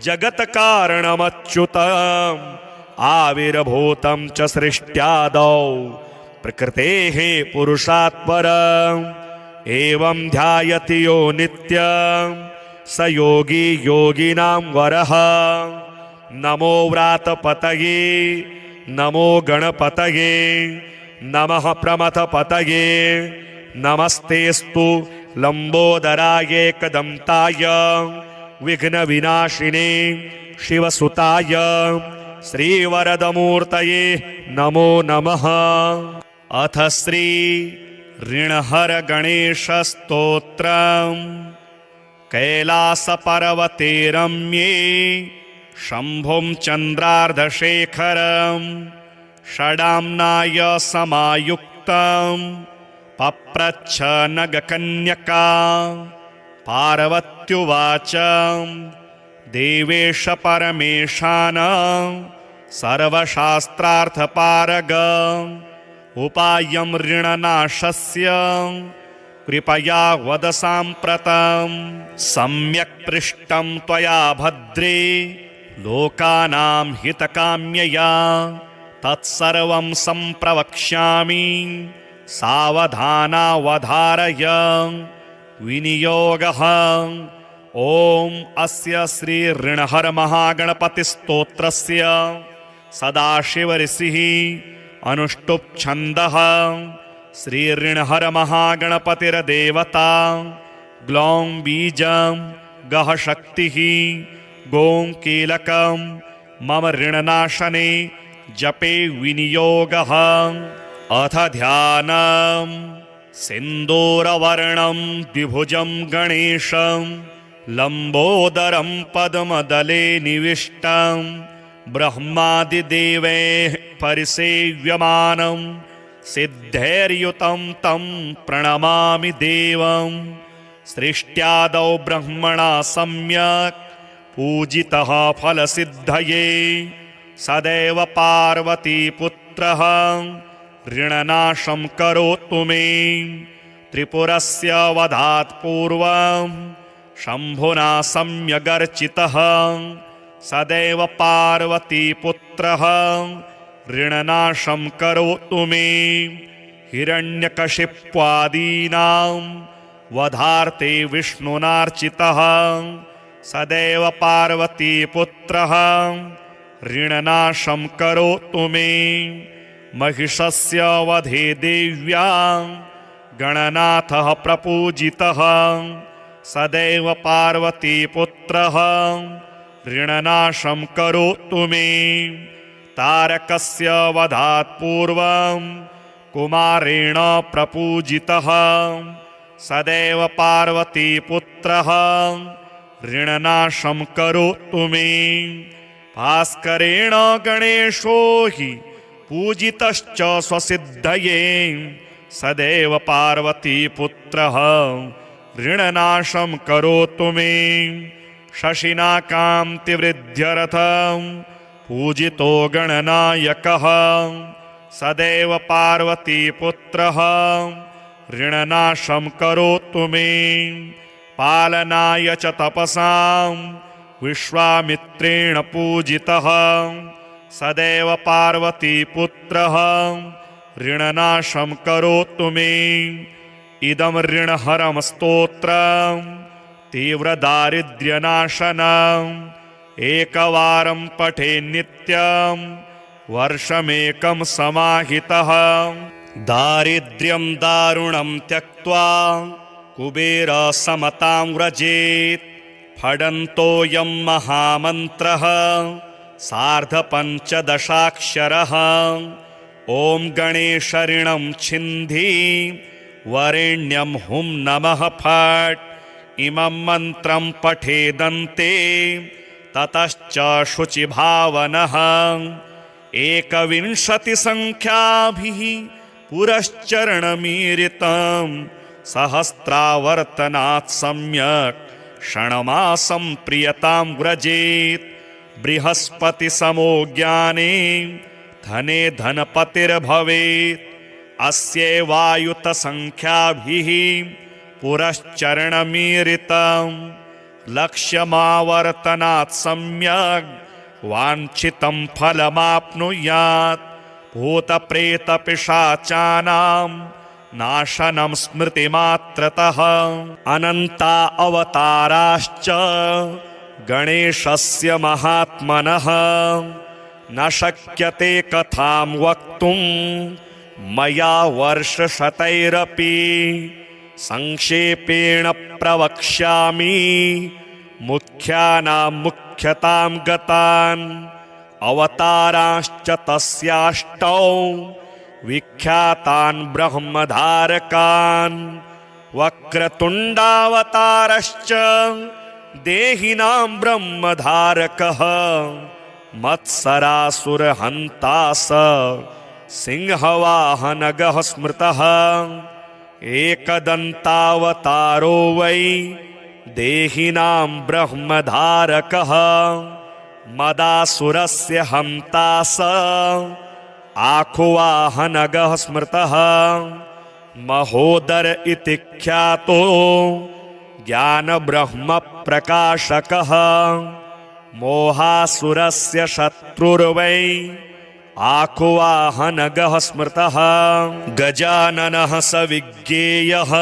जगत्कारणमच्युतम् आविर्भूतं च सृष्ट्यादौ प्रकृतेः पुरुषात् परम् एवं ध्यायति यो नित्यं स योगी योगिनां वरः नमो व्रातपतये नमो गणपतये नमः प्रमथपतये नमस्तेस्तु लम्बोदराय एकदन्ताय विघ्नविनाशिने शिवसुताय श्रीवरदमूर्तये नमो नमः। अथ श्री ऋणहर गणेशस्तोत्रम् कैलासपर्वते रम्ये शम्भुं चन्द्रार्धशेखरं षडाम्नाय समायुक्तं पप्रच्छ नगकन्यका पार्वत्युवाच देवेश परमेशानं सर्वशास्त्रार्थपारग उपायं ऋणनाशस्य कृपया वद साम्प्रतं सम्यक् पृष्टं त्वया भद्रे लोकानां हितकाम्यया तत्सर्वं सम्प्रवक्ष्यामि सावधानावधारय विनियोगः ॐ अस्य श्री ऋणहर महागणपतिस्तोत्रस्य सदाशिवऋषिः अनुष्टुप् छन्दः श्री ऋणहर महागणपतिर्देवता ग्लौं बीजं गः शक्तिः गों कीलकं मम ऋणनाशने जपे विनियोगः। अथ ध्यानम् सिन्दूरवर्णं द्विभुजं गणेशं लम्बोदरं पद्मदले निविष्टं ब्रह्मादिदेवैः परिसेव्यमानं सिद्धैर्युतं तं प्रणमामि देवं सृष्ट्यादौ ब्रह्मणा सम्यक् पूजितः फलसिद्धये सदैव पार्वतीपुत्रः ऋणनाशं करोतु मे त्रिपुरस्य वधात् पूर्वं शम्भुना सम्यगर्चितः सदैव पार्वतीपुत्रः ऋणनाशं करोतु मे हिरण्यकशिप्वादीनां वधार्थे विष्णुनार्चितः सदैव पार्वतीपुत्रः ऋणनाशं करोतु मे महिषस्य वधे देव्यां गणनाथः प्रपूजितः सदैव पार्वतीपुत्रः ऋणनाशं करोतु मे तारकस्य वधात् पूर्वं कुमारेण प्रपूजितः सदैव पार्वतीपुत्रः ऋणनाशं करोतु मे भास्करेण गणेशो हि पूजितश्च स्वसिद्धये सदैव पार्वतीपुत्रः ऋणनाशं करोतु मे शशिना कान्तिवृद्ध्यर्थं पूजितो गणनायकः सदैव पार्वतीपुत्रः ऋणनाशं करोतु मे पालनाय च तपसां विश्वामित्रेण पूजितः सदैव पार्वतीपुत्रः ऋणनाशं करोतु मे इदं ऋणहरं स्तोत्रं तीव्रदारिद्र्यनाशनम् एकवारं पठे नित्यं वर्षमेकं समाहितः दारिद्र्यं दारुणं त्यक्त्वा कुबेरसमतां व्रजेत् फडन्तोऽयं महामन्त्रः सार्धपञ्चदशाक्षरः ॐ गणेश ऋणं छिन्धि वरेण्यं हुं नमः फट् इमं मन्त्रं पठेदन्ते ततश्च शुचिभावनः 21 पुरश्चरणमीरितं सहस्रावर्तनात् सम्यक् षण्मासं प्रियतां व्रजेत् बृहस्पतिसमो ज्ञाने धने धनपतिर्भवेत् अस्यैवायुतसंख्याभिः पुरश्चरणमीरितं लक्ष्यमावर्तनात् सम्यक् वाञ्छितं फलमाप्नुयात् भूतप्रेतपिशाचानां नाशनं स्मृतिमात्रतः अनन्ता अवताराश्च गणेशस्य महात्मनः न शक्यते कथां वक्तुं मया वर्षशतैरपि संक्षेपेण प्रवक्ष्यामि मुख्यानां मुख्यतां गतान् अवताराश्च तस्याष्टौ विख्यातान् ब्रह्मधारकान् वक्रतुण्डावतारश्च देहिनां ब्रह्मधारकः मत्सरासुरहन्ता स सिंहवाहनगः स्मृतः एकदन्तावतारो वै देहिनां ब्रह्मधारकः मदासुरस्य हन्ता स आखुवाहनगः स्मृतः महोदर इति ख्यातो ज्ञानब्रह्मप्रकाशकः मोहासुरस्य शत्रुर्वै आखुवाहनगः स्मृतः गजाननः स विज्ञेयः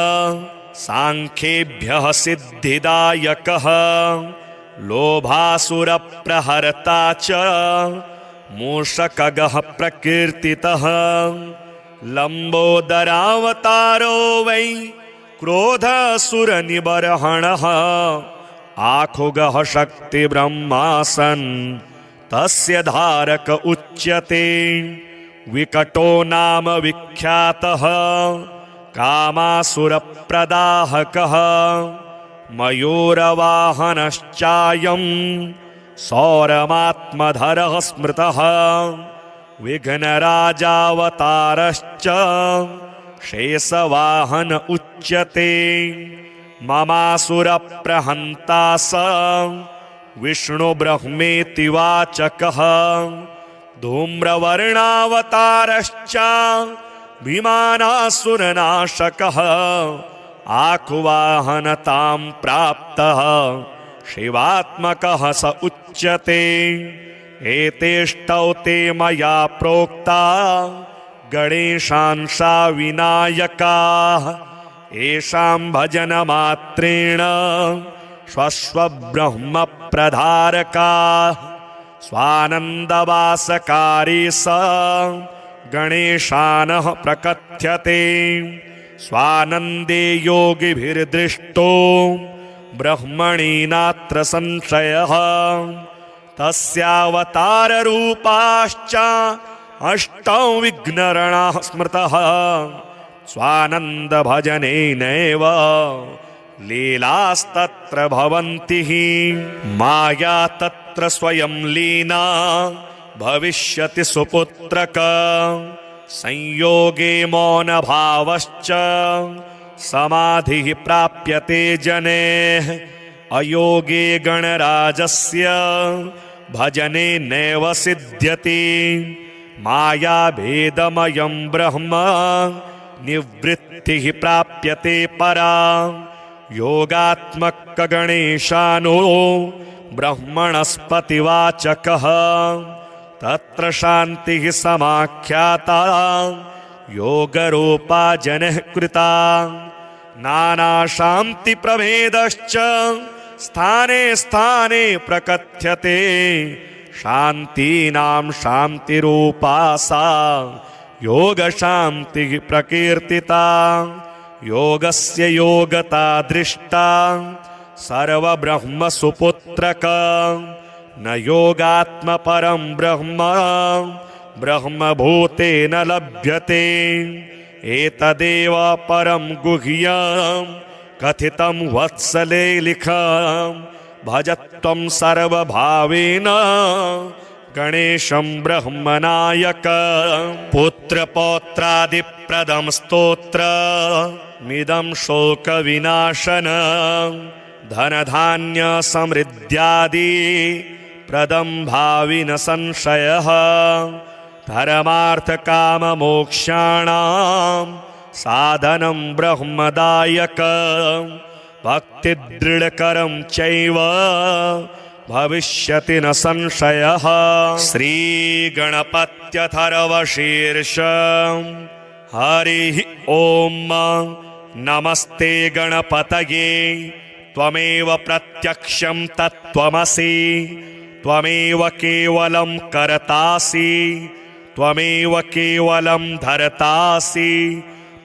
सांख्येभ्यः सिद्धिदायकः लोभासुरप्रहर्ता च मूषकगः प्रकीर्तितः लम्बोदरावतारो वै क्रोधासुरनिबर्हणः आखुगः शक्तिब्रह्मासन् तस्य धारक उच्यते विकटो नाम विख्यातः कामासुरप्रदाहकः मयूरवाहनश्चायं सौरमात्मधरः स्मृतः विघ्नराजावतारश्च शेषवाहन उच्यते ममासुरप्रहन्ता स विष्णुब्रह्मेति वाचकः धूम्रवर्णावतारश्च विमानासुरनाशकः आखुवाहनतां प्राप्तः शिवात्मकः स उच्यते एतेष्टौ ते मया प्रोक्ता गणेशांसा विनायकाः येषां भजनमात्रेण स्वस्वब्रह्मप्रधारकाः स्वानन्दवासकारी स गणेशानः प्रकथ्यते स्वानन्दे योगिभिर्दृष्टो ब्रह्मणि नात्र संशयः तस्यावताररूपाश्च अष्टौ विघ्नरणाः स्मृतः स्वानन्दभजनेनैव लीलास्तत्र भवन्ति माया तत्र तत्र स्वयं लीना भविष्यति सुपुत्रक संयोगे मौनभावश्च समाधिः प्राप्यते जनेः अयोगे गणराजस्य भजने नैव सिद्ध्यति मायाभेदमयं ब्रह्म निवृत्तिः प्राप्यते परा योगात्मक गणेशानो ब्रह्मणस्पतिवाचकः तत्र शान्तिः समाख्याता योगरूपा जनः कृता नानाशान्ति प्रभेदश्च स्थाने स्थाने प्रकथ्यते शान्तीनां शान्तिरूपा सा योगशान्तिः प्रकीर्तिता योगस्य योगता दृष्टा सर्वब्रह्म सुपुत्रक न योगात्मपरं ब्रह्म ब्रह्मभूतेन लभ्यते एतदेव परं गुह्यं कथितं वत्सलेलिखं भजत्वं सर्वभावेन गणेशं ब्रह्मनायक पुत्रपौत्रादिप्रदं स्तोत्रमिदं शोकविनाशनं धनधान्य समृद्ध्यादि प्रदं भावि न संशयः धर्मार्थकाममोक्षाणां साधनं ब्रह्मदायक भक्तिदृढकरं चैव भविष्यति न संशयः श्रीगणपत्यथर्वशीर्षं हरिः ॐ नमस्ते गणपतये त्वमेव प्रत्यक्षं तत्त्वमसि त्वमेव केवलं कर्तासि त्वमेव केवलं धर्तासि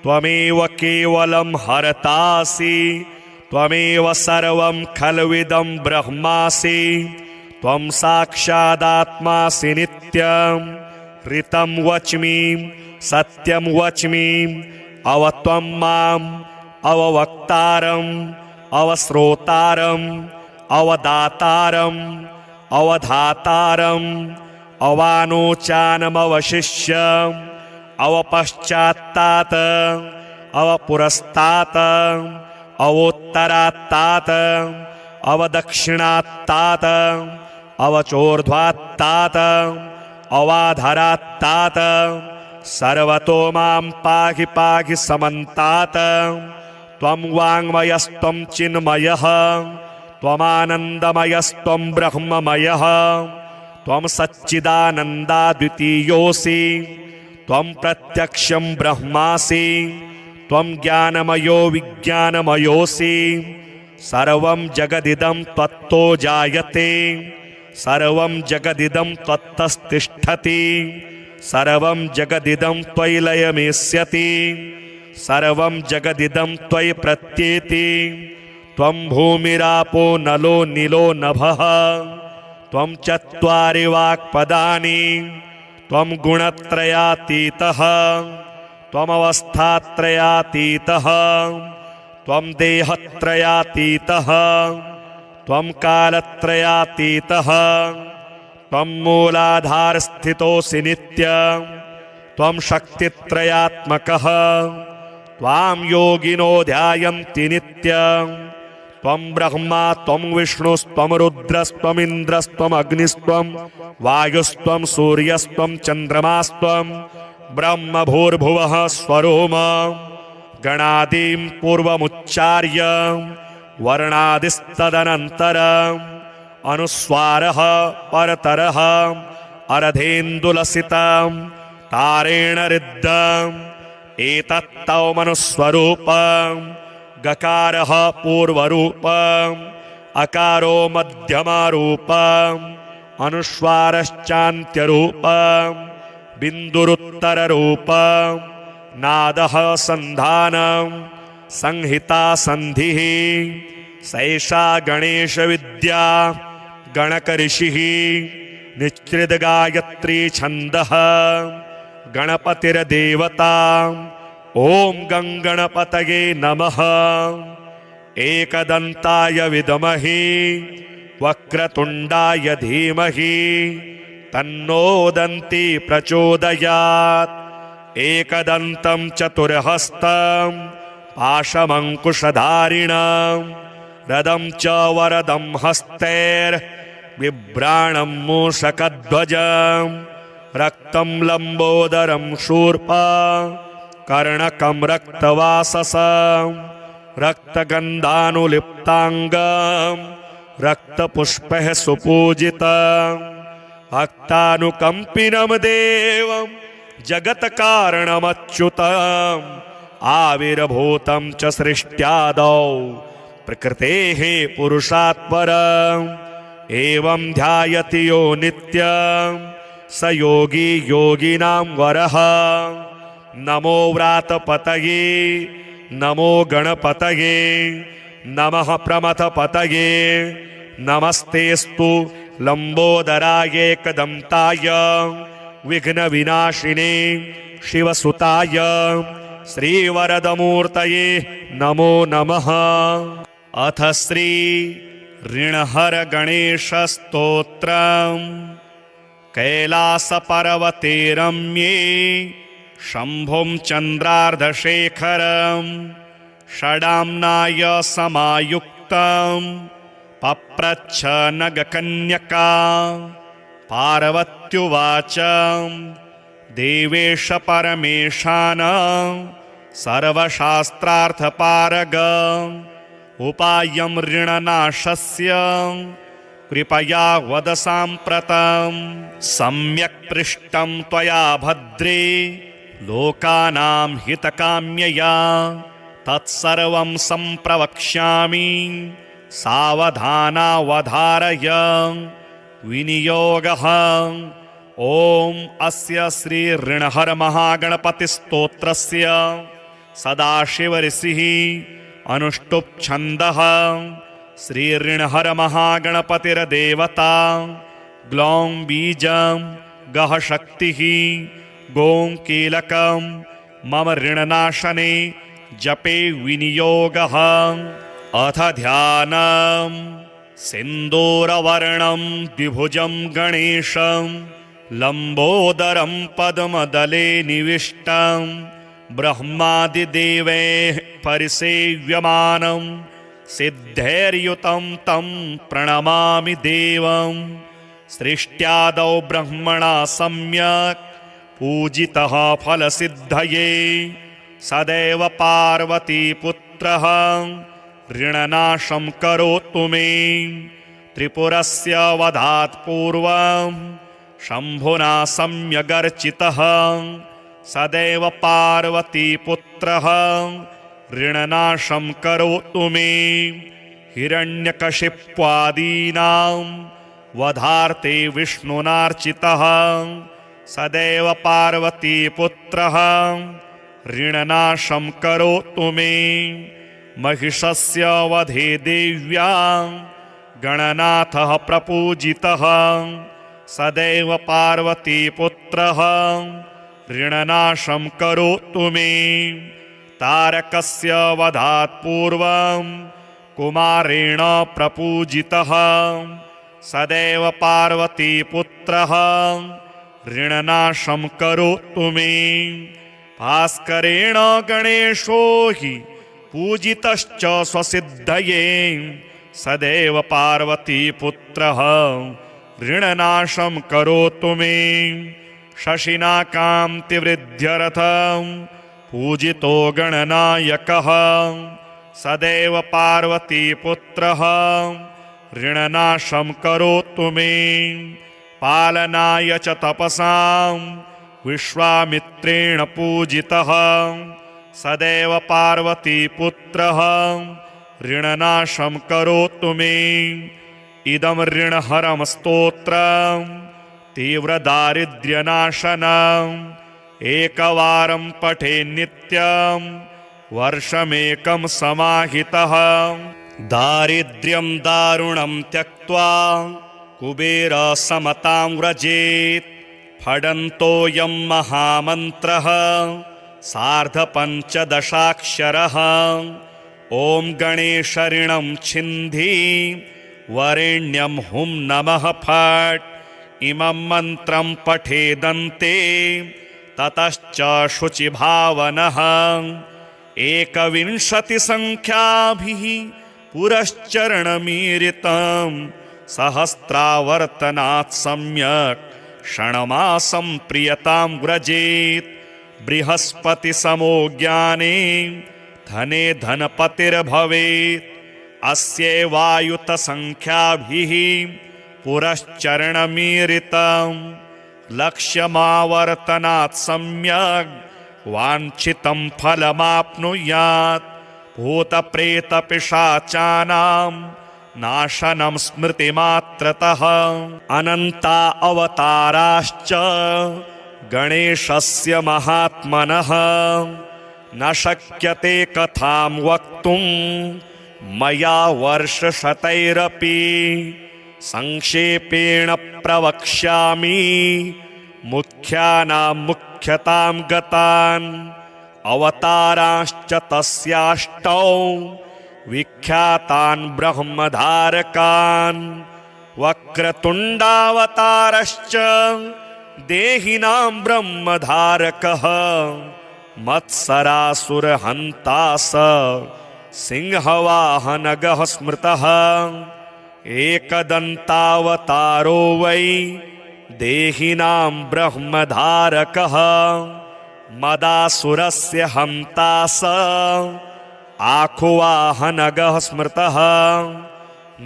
त्वमेव केवलं हर्तासि त्वमेव सर्वं खल्विदं ब्रह्मासि त्वं साक्षादात्मासि नित्यं ऋतं वच्मि सत्यं वच्मि अव त्वं माम् अववक्तारम् अवश्रोतारम् अवदातारम् अवधातारम् अवानोचानमवशिष्यम् अवपश्चात्तात अवपुरस्तात अवोत्तरात्तात अवदक्षिणात्तात अवचोर्ध्वात्तात अवाधरात्तात सर्वतो मां पाहि पाहि समन्तात त्वं वाङ्मयस्त्वं चिन्मयः त्वमानन्दमयस्त्वं ब्रह्ममयः त्वं सच्चिदानन्दाद्वितीयोऽसि त्वं प्रत्यक्षं ब्रह्मासि त्वं ज्ञानमयो विज्ञानमयोऽसि सर्वं जगदिदं त्वत्तो जायते सर्वं जगदिदं त्वत्तस्तिष्ठति सर्वं जगदिदं त्वयि लयमेष्यति सर्वं जगदिदं त्वयि प्रत्येति त्वं भूमिरापो नलो नीलो नभः त्वं चत्वारि वाक्पदानि त्वं गुणत्रयातीतः त्वमवस्थात्रयातीतः त्वं देहत्रयातीतः त्वं कालत्रयातीतः त्वं मूलाधारस्थितोऽसि नित्यं त्वं शक्तित्रयात्मकः त्वां योगिनो ध्यायन्ति नित्यं त्वं ब्रह्मा त्वं विष्णुस्त्वं रुद्रस्त्वमिन्द्रस्त्वम् अग्निस्त्वं वायुस्त्वं सूर्यस्त्वं चन्द्रमास्त्वं ब्रह्म भूर्भुवः स्वरोम गणादीं पूर्वमुच्चार्य वर्णादिस्तदनन्तरम् अनुस्वारः परतरः अर्धेन्दुलसितं तारेण ऋद्धम् एतत्तौ मनुस्वरूपं गकारः पूर्वरूपम् अकारो मध्यमरूपम् अनुस्वारश्चान्त्यरूपम् बिन्दुरुत्तररूपम् नादः सन्धानं संहिता सन्धिः सैषा गणेशविद्या गणकऋषिः निश्चितगायत्री छन्दः गणपतिर्देवता ॐ गङ्गणपतये नमः एकदन्ताय विद्महे वक्रतुण्डाय धीमहि तन्नो दन्ती प्रचोदयात्। एकदन्तं चतुर्हस्तं पाशमङ्कुशधारिणं रदं च वरदं हस्तैर्बिभ्राणं मूषकध्वजं रक्तं लम्बोदरं शूर्पं कर्णकं रक्तवाससं रक्तगन्धानुलिप्ताङ्गं रक्तपुष्पैः सुपूजितं भक्तानुकम्पिनं देवं जगत्कारणमच्युतम् आविर्भूतं च सृष्ट्यादौ प्रकृतेः पुरुषात् परम् एवं ध्यायति यो नित्यं स योगी योगिनां वरः। नमो व्रातपतये नमो गणपतये नमः प्रमथपतये नमस्तेस्तु लम्बोदराय एकदन्ताय विघ्नविनाशिने शिवसुताय श्रीवरदमूर्तये नमो नमः। अथ श्री ऋणहर गणेशस्तोत्रम्। कैलासपर्वते रम्ये शम्भुं चन्द्रार्धशेखरं षडाम्नाय समायुक्तं पप्रच्छ नगकन्यका पार्वत्युवाच देवेश परमेशानं सर्वशास्त्रार्थपारग उपायं ऋणनाशस्य कृपया वद साम्प्रतं। सम्यक् पृष्टं त्वया भद्रे लोकानां हितकाम्यया तत्सर्वं सम्प्रवक्ष्यामि सावधानावधारय। विनियोगः। ॐ अस्य श्री ऋणहर महागणपतिस्तोत्रस्य सदाशिवऋषिः अनुष्टुप् छन्दः। श्री ऋणहर महागणपतिर्देवता ग्लौं बीजं गः शक्तिः गों कीलकं मम ऋणनाशने जपे विनियोगः। अथ ध्यानम्। सिन्दूरवर्णं द्विभुजं गणेशं लम्बोदरं पद्मदले निविष्टं ब्रह्मादिदेवैः परिसेव्यमानं सिद्धैर्युतं तं प्रणमामि देवं। सृष्ट्यादौ ब्रह्मणा सम्यक् पूजितः फलसिद्धये सदैव पार्वतीपुत्रः ऋणनाशं करोतु मे। त्रिपुरस्य वधात् पूर्वं शम्भुना सम्यगर्चितः सदैव पार्वतीपुत्रः ऋणनाशं करोतु मे। हिरण्यकशिप्वादीनां वधार्थे विष्णुनार्चितः सदैव पार्वतीपुत्रः ऋणनाशं करोतु मे। महिषस्य वधे देव्यां गणनाथः प्रपूजितः सदैव पार्वतीपुत्रः ऋणनाशं करोतु मे। तारकस्य वधात् पूर्वं कुमारेण प्रपूजितः सदैव पार्वतीपुत्रः ऋणनाशं करोतु मे। भास्करेण गणेशो हि पूजितश्च स्वसिद्धये सदैव पार्वतीपुत्रः ऋणनाशं करोतु मे। शशिना कान्तिवृद्ध्यर्थं पूजितो गणनायकः सदैव पार्वतीपुत्रः ऋणनाशं करोतु मे। पालनाय च तपसां विश्वामित्रेण पूजितः सदैव पार्वतीपुत्रः ऋणनाशं करोतु मे। इदं ऋणहरं स्तोत्रं तीव्रदारिद्र्यनाशनम् एकवारं पठे नित्यं वर्षमेकं समाहितः। दारिद्र्यं दारुणं त्यक्त्वा कुबेरसमतां व्रजेत्। फडन्तोऽयं महामन्त्रः सार्धपञ्चदशाक्षरः। ॐ गणेश ऋणं छिन्धि वरेण्यं हुं नमः फट् इमं मन्त्रं पठेदन्ते ततश्च शुचिभावनः 21 पुरश्चरणमीरितं सहस्रावर्तनात् सम्यक् षण्मासं प्रियतां व्रजेत् बृहस्पतिसमो ज्ञाने धने धनपतिर्भवेत् अस्यैवायुतसंख्याभिः पुरश्चरणमीरितं लक्ष्यमावर्तनात् सम्यक् वाञ्छितं फलमाप्नुयात् भूतप्रेतपिशाचानां नाशनं स्मृतिमात्रतः अनन्ता अवताराश्च गणेशस्य महात्मनः न शक्यते कथां वक्तुं मया वर्षशतैरपि संक्षेपेण प्रवक्ष्यामि मुख्यानां मुख्यतां गतान् अवताराश्च तस्याष्टौ विख्यातान् ब्रह्मधारकान् वक्रतुण्डावतारश्च देहिनां ब्रह्मधारकः मत्सरासुरहन्ता स सिंहवाहनगः स्मृतः एकदन्तावतारो वै देहिनां ब्रह्मधारकः मदासुरस्य हन्ता स आखुवाहनगः स्मृतः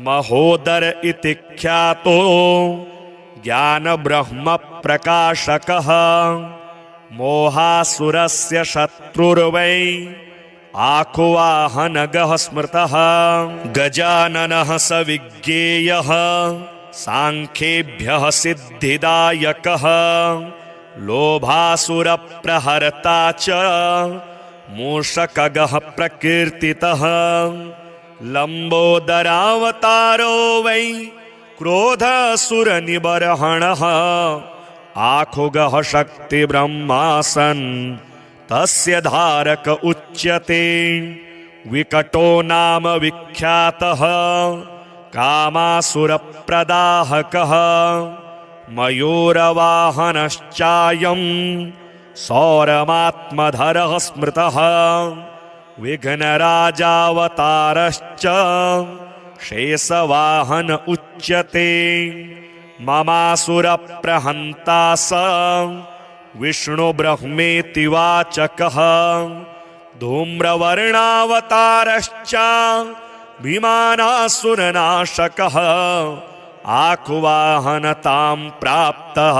महोदर इति ख्यातो ज्ञानब्रह्मप्रकाशकः मोहासुरस्य शत्रुर्वै आखुवाहनगः स्मृतः गजाननः स विज्ञेयः सांख्येभ्यः सिद्धिदायकः लोभासुरप्रहर्ता च मूषकगः प्रकीर्तितः लम्बोदरावतारो वै क्रोधासुरनिबर्हणः आखुगः शक्तिब्रह्मासन् तस्य धारक उच्यते विकटो नाम विख्यातः कामासुरप्रदाहकः मयूरवाहनश्चायं सौरमात्मधरः स्मृतः विघ्नराजावतारश्च शेषवाहन उच्यते ममासुरप्रहन्ता स विष्णुब्रह्मेति वाचकः धूम्रवर्णावतारश्च विमानासुरनाशकः आखुवाहनतां प्राप्तः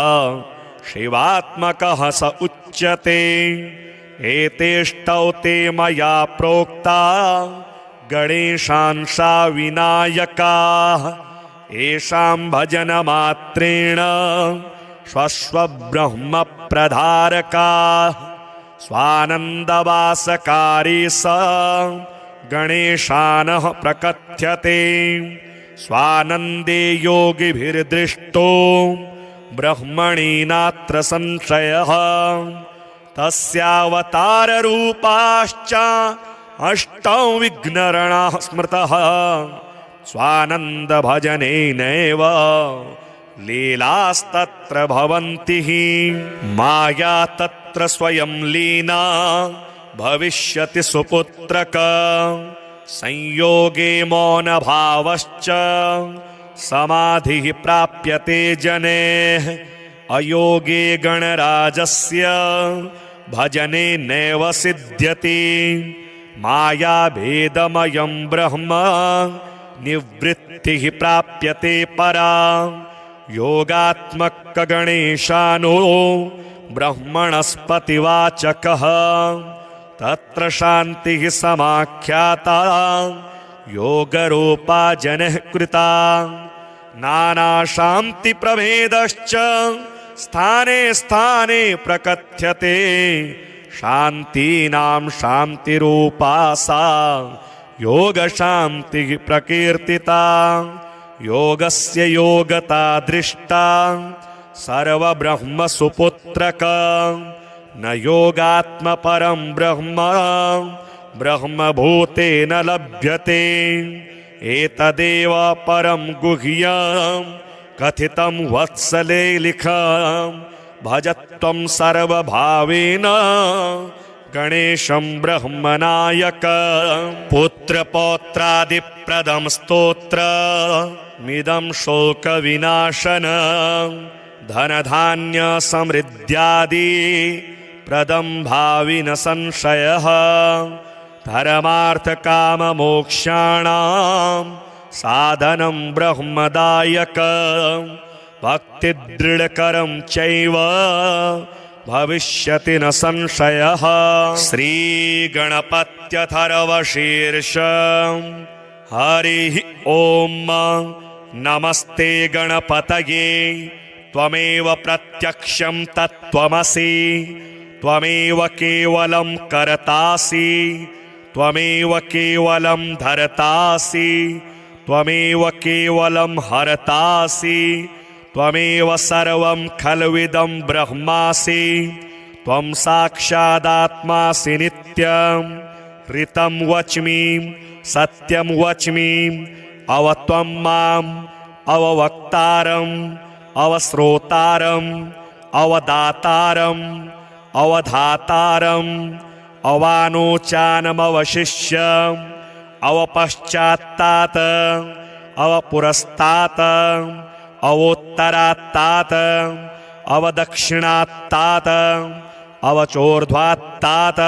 शिवात्मकः स उच्यते एतेष्टौ ते मया प्रोक्ता गणेशांसा विनायकाः येषां भजनमात्रेण स्वस्वब्रह्मप्रधारकाः स्वानन्दवासकारी स गणेशानः प्रकथ्यते स्वानन्दे योगिभिर्दृष्टो ब्रह्मणि नात्र संशयः तस्यावताररूपाश्च अष्टौ विघ्नरणाः स्मृतः स्वानन्दभजनेनैव लीलास्तत्र भवन्ति माया तत्र स्वयं लीना भविष्यति सुपुत्रक संयोगे मौनभावश्च समाधिः प्राप्यते जनेः अयोगे गणराजस्य भजने नैव सिद्ध्यति मायाभेदमयं ब्रह्म निवृत्तिः प्राप्यते परा योगात्मकगणेशानो ब्रह्मणस्पतिवाचकः तत्र शान्तिः समाख्याता योगरूपा जनः कृता नानाशान्तिप्रभेदश्च स्थाने स्थाने प्रकथ्यते शान्तीनां शान्तिरूपा सा योगशान्तिः प्रकीर्तिता योगस्य योगता दृष्टा सर्वब्रह्मसुपुत्रक न योगात्मपरं ब्रह्म ब्रह्मभूतेन लभ्यते एतदेव परं गुह्यं कथितं वत्सलेलिखं भजत्वं सर्वभावेन गणेशं ब्रह्मनायकं पुत्रपौत्रादिप्रदं स्तोत्रमिदं शोकविनाशनं धनधान्यसमृद्ध्यादि प्रदं भावि न संशयः धर्मार्थकाममोक्षाणां साधनं ब्रह्मदायकं भक्तिदृढकरं चैव भविष्यति न संशयः। श्रीगणपत्यथर्वशीर्षं हरिः ॐ नमस्ते गणपतये त्वमेव प्रत्यक्षं तत्त्वमसि त्वमेव केवलं कर्तासि त्वमेव केवलं धर्तासि त्वमेव केवलं हर्तासि त्वमेव सर्वं खल्विदं ब्रह्मासि त्वं साक्षादात्मासि नित्यं ऋतं वच्मि सत्यं वच्मि अव त्वं माम् अववक्तारम् अवश्रोतारम् अवदातारम् अवधातारम् अवानोचानमवशिष्यम् अवपश्चात्तात् अवपुरस्तात् अवोत्तरात्तात् अवदक्षिणात्तात् अवचोर्ध्वात्तात्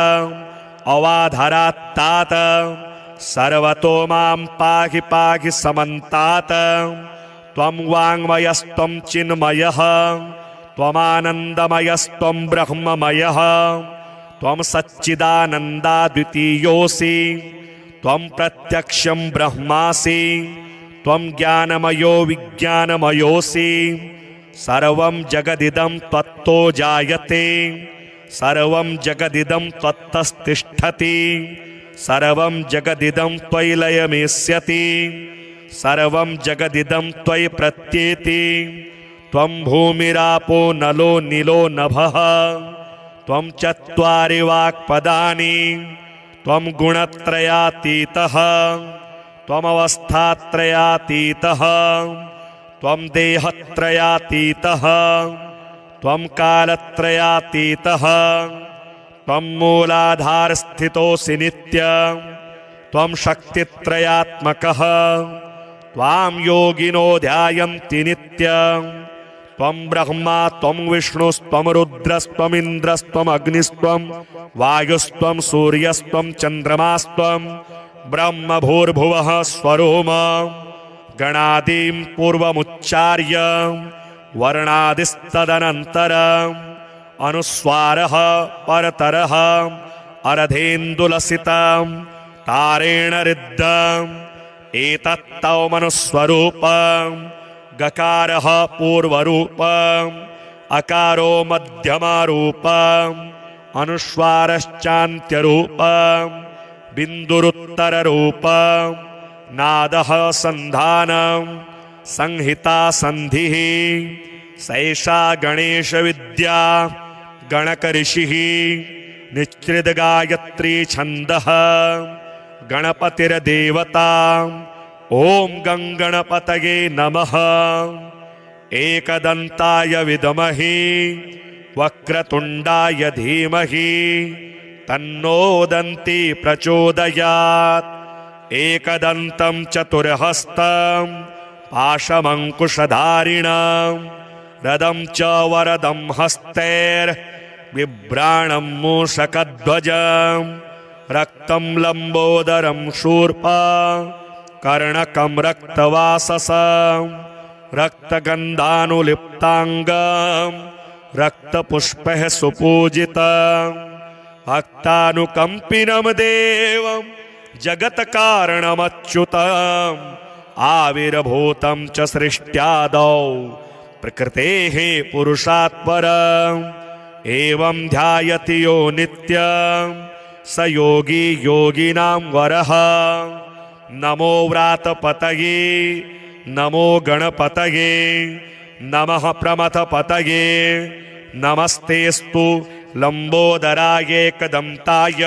अवाधरात्तात् सर्वतो मां पाहि पाहि समन्तात् त्वं वाङ्मयस्त्वं चिन्मयः त्वमानन्दमयस्त्वं ब्रह्ममयः त्वं सच्चिदानन्दाद्वितीयोऽसि त्वं प्रत्यक्षं ब्रह्मासि त्वं ज्ञानमयो विज्ञानमयोऽसि सर्वं जगदिदं त्वत्तो जायते सर्वं जगदिदं त्वत्तस्तिष्ठति सर्वं जगदिदं त्वयि लयमेष्यति सर्वं जगदिदं त्वयि प्रत्येति त्वं भूमिरापो नलो नीलो नभः त्वं चत्वारि वाक्पदानि त्वं गुणत्रयातीतः त्वमवस्थात्रयातीतः त्वं देहत्रयातीतः त्वं कालत्रयातीतः त्वं मूलाधारस्थितोऽसि नित्यं त्वं शक्तित्रयात्मकः त्वां योगिनो ध्यायन्ति नित्यं त्वं ब्रह्मा त्वं विष्णुस्त्वं रुद्रस्त्वमिन्द्रस्त्वम् अग्निस्त्वं वायुस्त्वं सूर्यस्त्वं चन्द्रमास्त्वं ब्रह्म भूर्भुवः स्वरोम गणादीं पूर्वमुच्चार्य वर्णादिस्तदनन्तरम् अनुस्वारः परतरः अर्धेन्दुलसितं तारेण ऋद्धम् एतत्तौ मनुस्वरूपं गकारः पूर्वरूपम् अकारो मध्यमरूपम् अनुस्वारश्चान्त्यरूपम् बिन्दुरुत्तररूपम् नादः सन्धानं संहिता सन्धिः सैषा गणेशविद्या गणकऋषिः निश्चितगायत्री छन्दः गणपतिर्देवता ॐ गङ्गणपतये नमः एकदन्ताय विद्महे वक्रतुण्डाय धीमहि तन्नो दन्ती प्रचोदयात् एकदन्तं चतुर्हस्तं पाशमङ्कुशधारिणं रदं च वरदं हस्तैर्बिभ्राणं मूषकध्वजं रक्तं लम्बोदरं शूर्पा कर्णकं रक्तवाससं रक्तगन्धानुलिप्ताङ्गं रक्तपुष्पैः सुपूजितं भक्तानुकम्पिनं देवं जगत्कारणमच्युतम् आविर्भूतं च सृष्ट्यादौ प्रकृतेः पुरुषात् परम् एवं ध्यायति यो नित्यं स योगी योगिनां वरः नमो व्रातपतये नमो गणपतये नमः प्रमथपतये नमस्तेस्तु लम्बोदराय एकदन्ताय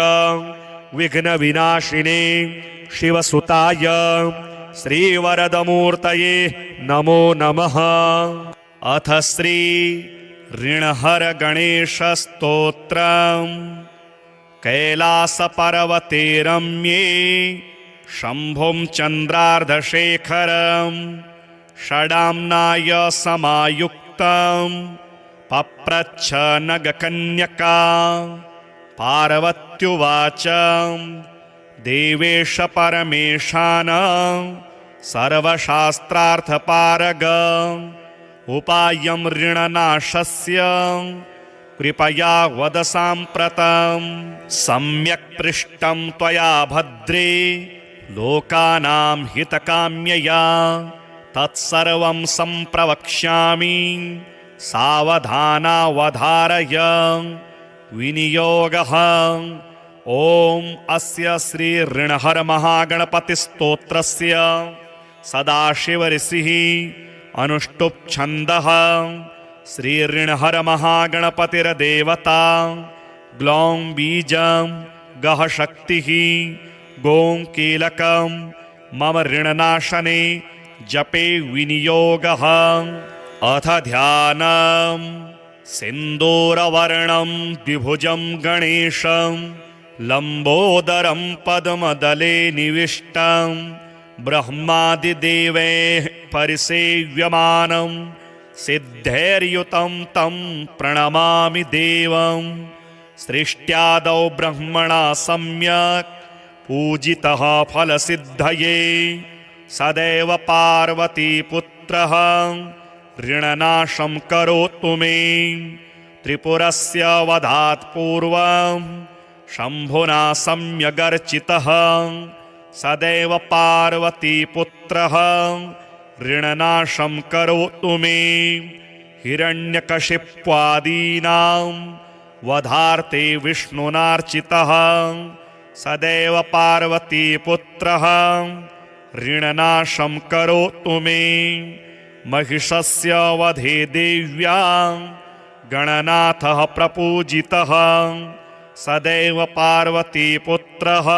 विघ्नविनाशिने शिवसुताय श्रीवरदमूर्तये नमो नमः। अथ श्री ऋणहर गणेशस्तोत्रम्। कैलासपर्वते रम्ये शम्भुं चन्द्रार्धशेखरं षडाम्नाय समायुक्तं पप्रच्छ नगकन्यका। पार्वत्युवाच देवेश परमेशानं सर्वशास्त्रार्थपारग उपायं ऋणनाशस्य कृपया वद साम्प्रतं। सम्यक् पृष्टं त्वया भद्रे लोकानां हितकाम्यया तत्सर्वं सम्प्रवक्ष्यामि सावधानावधारय। विनियोगः। ॐ अस्य श्री ऋणहर महागणपतिस्तोत्रस्य सदाशिवऋषिः अनुष्टुप् छन्दः। श्री ऋणहर महागणपतिर्देवता ग्लौं बीजं गः शक्तिः गों कीलकं मम ऋणनाशने जपे विनियोगः। अथ ध्यानम्। सिन्दूरवर्णं द्विभुजं गणेशं लम्बोदरं पद्मदले निविष्टं ब्रह्मादिदेवैः परिसेव्यमानं सिद्धैर्युतं तं प्रणमामि देवं। सृष्ट्यादौ ब्रह्मणा सम्यक् पूजितः फलसिद्धये सदैव पार्वतीपुत्रः ऋणनाशं करोतु मे। त्रिपुरस्य वधात् पूर्वं शम्भुना सम्यगर्चितः सदैव पार्वतीपुत्रः ऋणनाशं करोतु मे। हिरण्यकशिप्वादीनां वधार्थे विष्णुनार्चितः सदैव पार्वतीपुत्रः ऋणनाशं करोतु मे। महिषस्य वधे देव्यां गणनाथः प्रपूजितः सदैव पार्वतीपुत्रः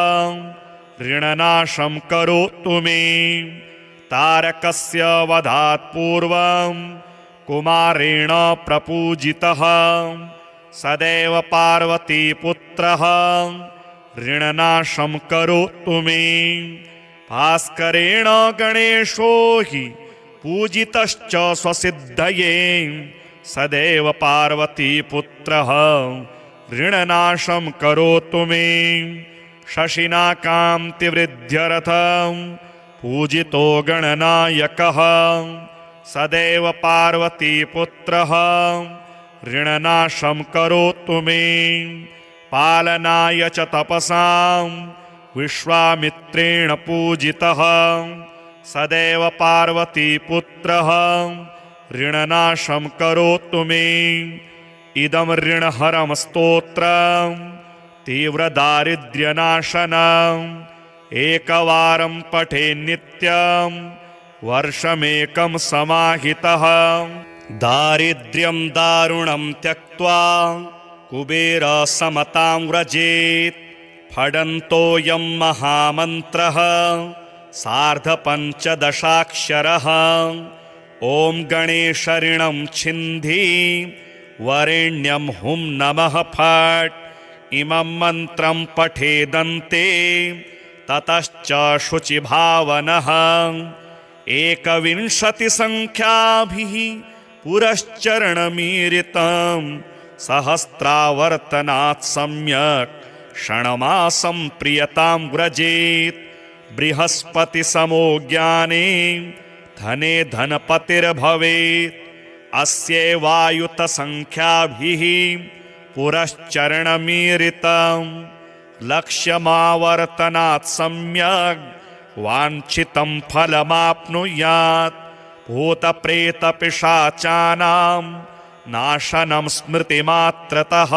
ऋणनाशं करोतु मे। तारकस्य वधात् पूर्वं कुमारेण प्रपूजितः सदैव पार्वतीपुत्रः ऋणनाशं करोतु मे। भास्करेण गणेशो हि पूजितश्च स्वसिद्धये सदैव पार्वतीपुत्रः ऋणनाशं करोतु मे। शशिना कान्तिवृद्ध्यर्थं पूजितो गणनायकः सदैव पार्वतीपुत्रः ऋणनाशं करोतु मे। पालनाय च तपसां विश्वामित्रेण पूजितः सदैव पार्वतीपुत्रः ऋणनाशं करोतु मे। इदं ऋणहरं स्तोत्रं तीव्रदारिद्र्यनाशनम् एकवारं पठेन् नित्यं वर्षमेकं समाहितः। दारिद्र्यं दारुणं त्यक्त्वा कुबेरसमतां व्रजेत्। फडन्तोऽयं महामन्त्रः सार्धपञ्चदशाक्षरः। ॐ गणेशऋणं छिन्धि वरेण्यं हुं नमः फट्। इमं मन्त्रं पठेदन्ते ततश्च शुचिभावनः। 21 पुरश्चरणमीरितं सहस्रावर्तनात् सम्यक् षण्मासं प्रियतां व्रजेत्। बृहस्पतिसमो ज्ञाने धने धनपतिर्भवेत्। अस्यैवायुतसङ्ख्याभिः पुरश्चरणमीरितं लक्ष्यमावर्तनात् सम्यक् वाञ्छितं फलमाप्नुयात्। भूतप्रेतपिशाचानां नाशनं स्मृतिमात्रतः।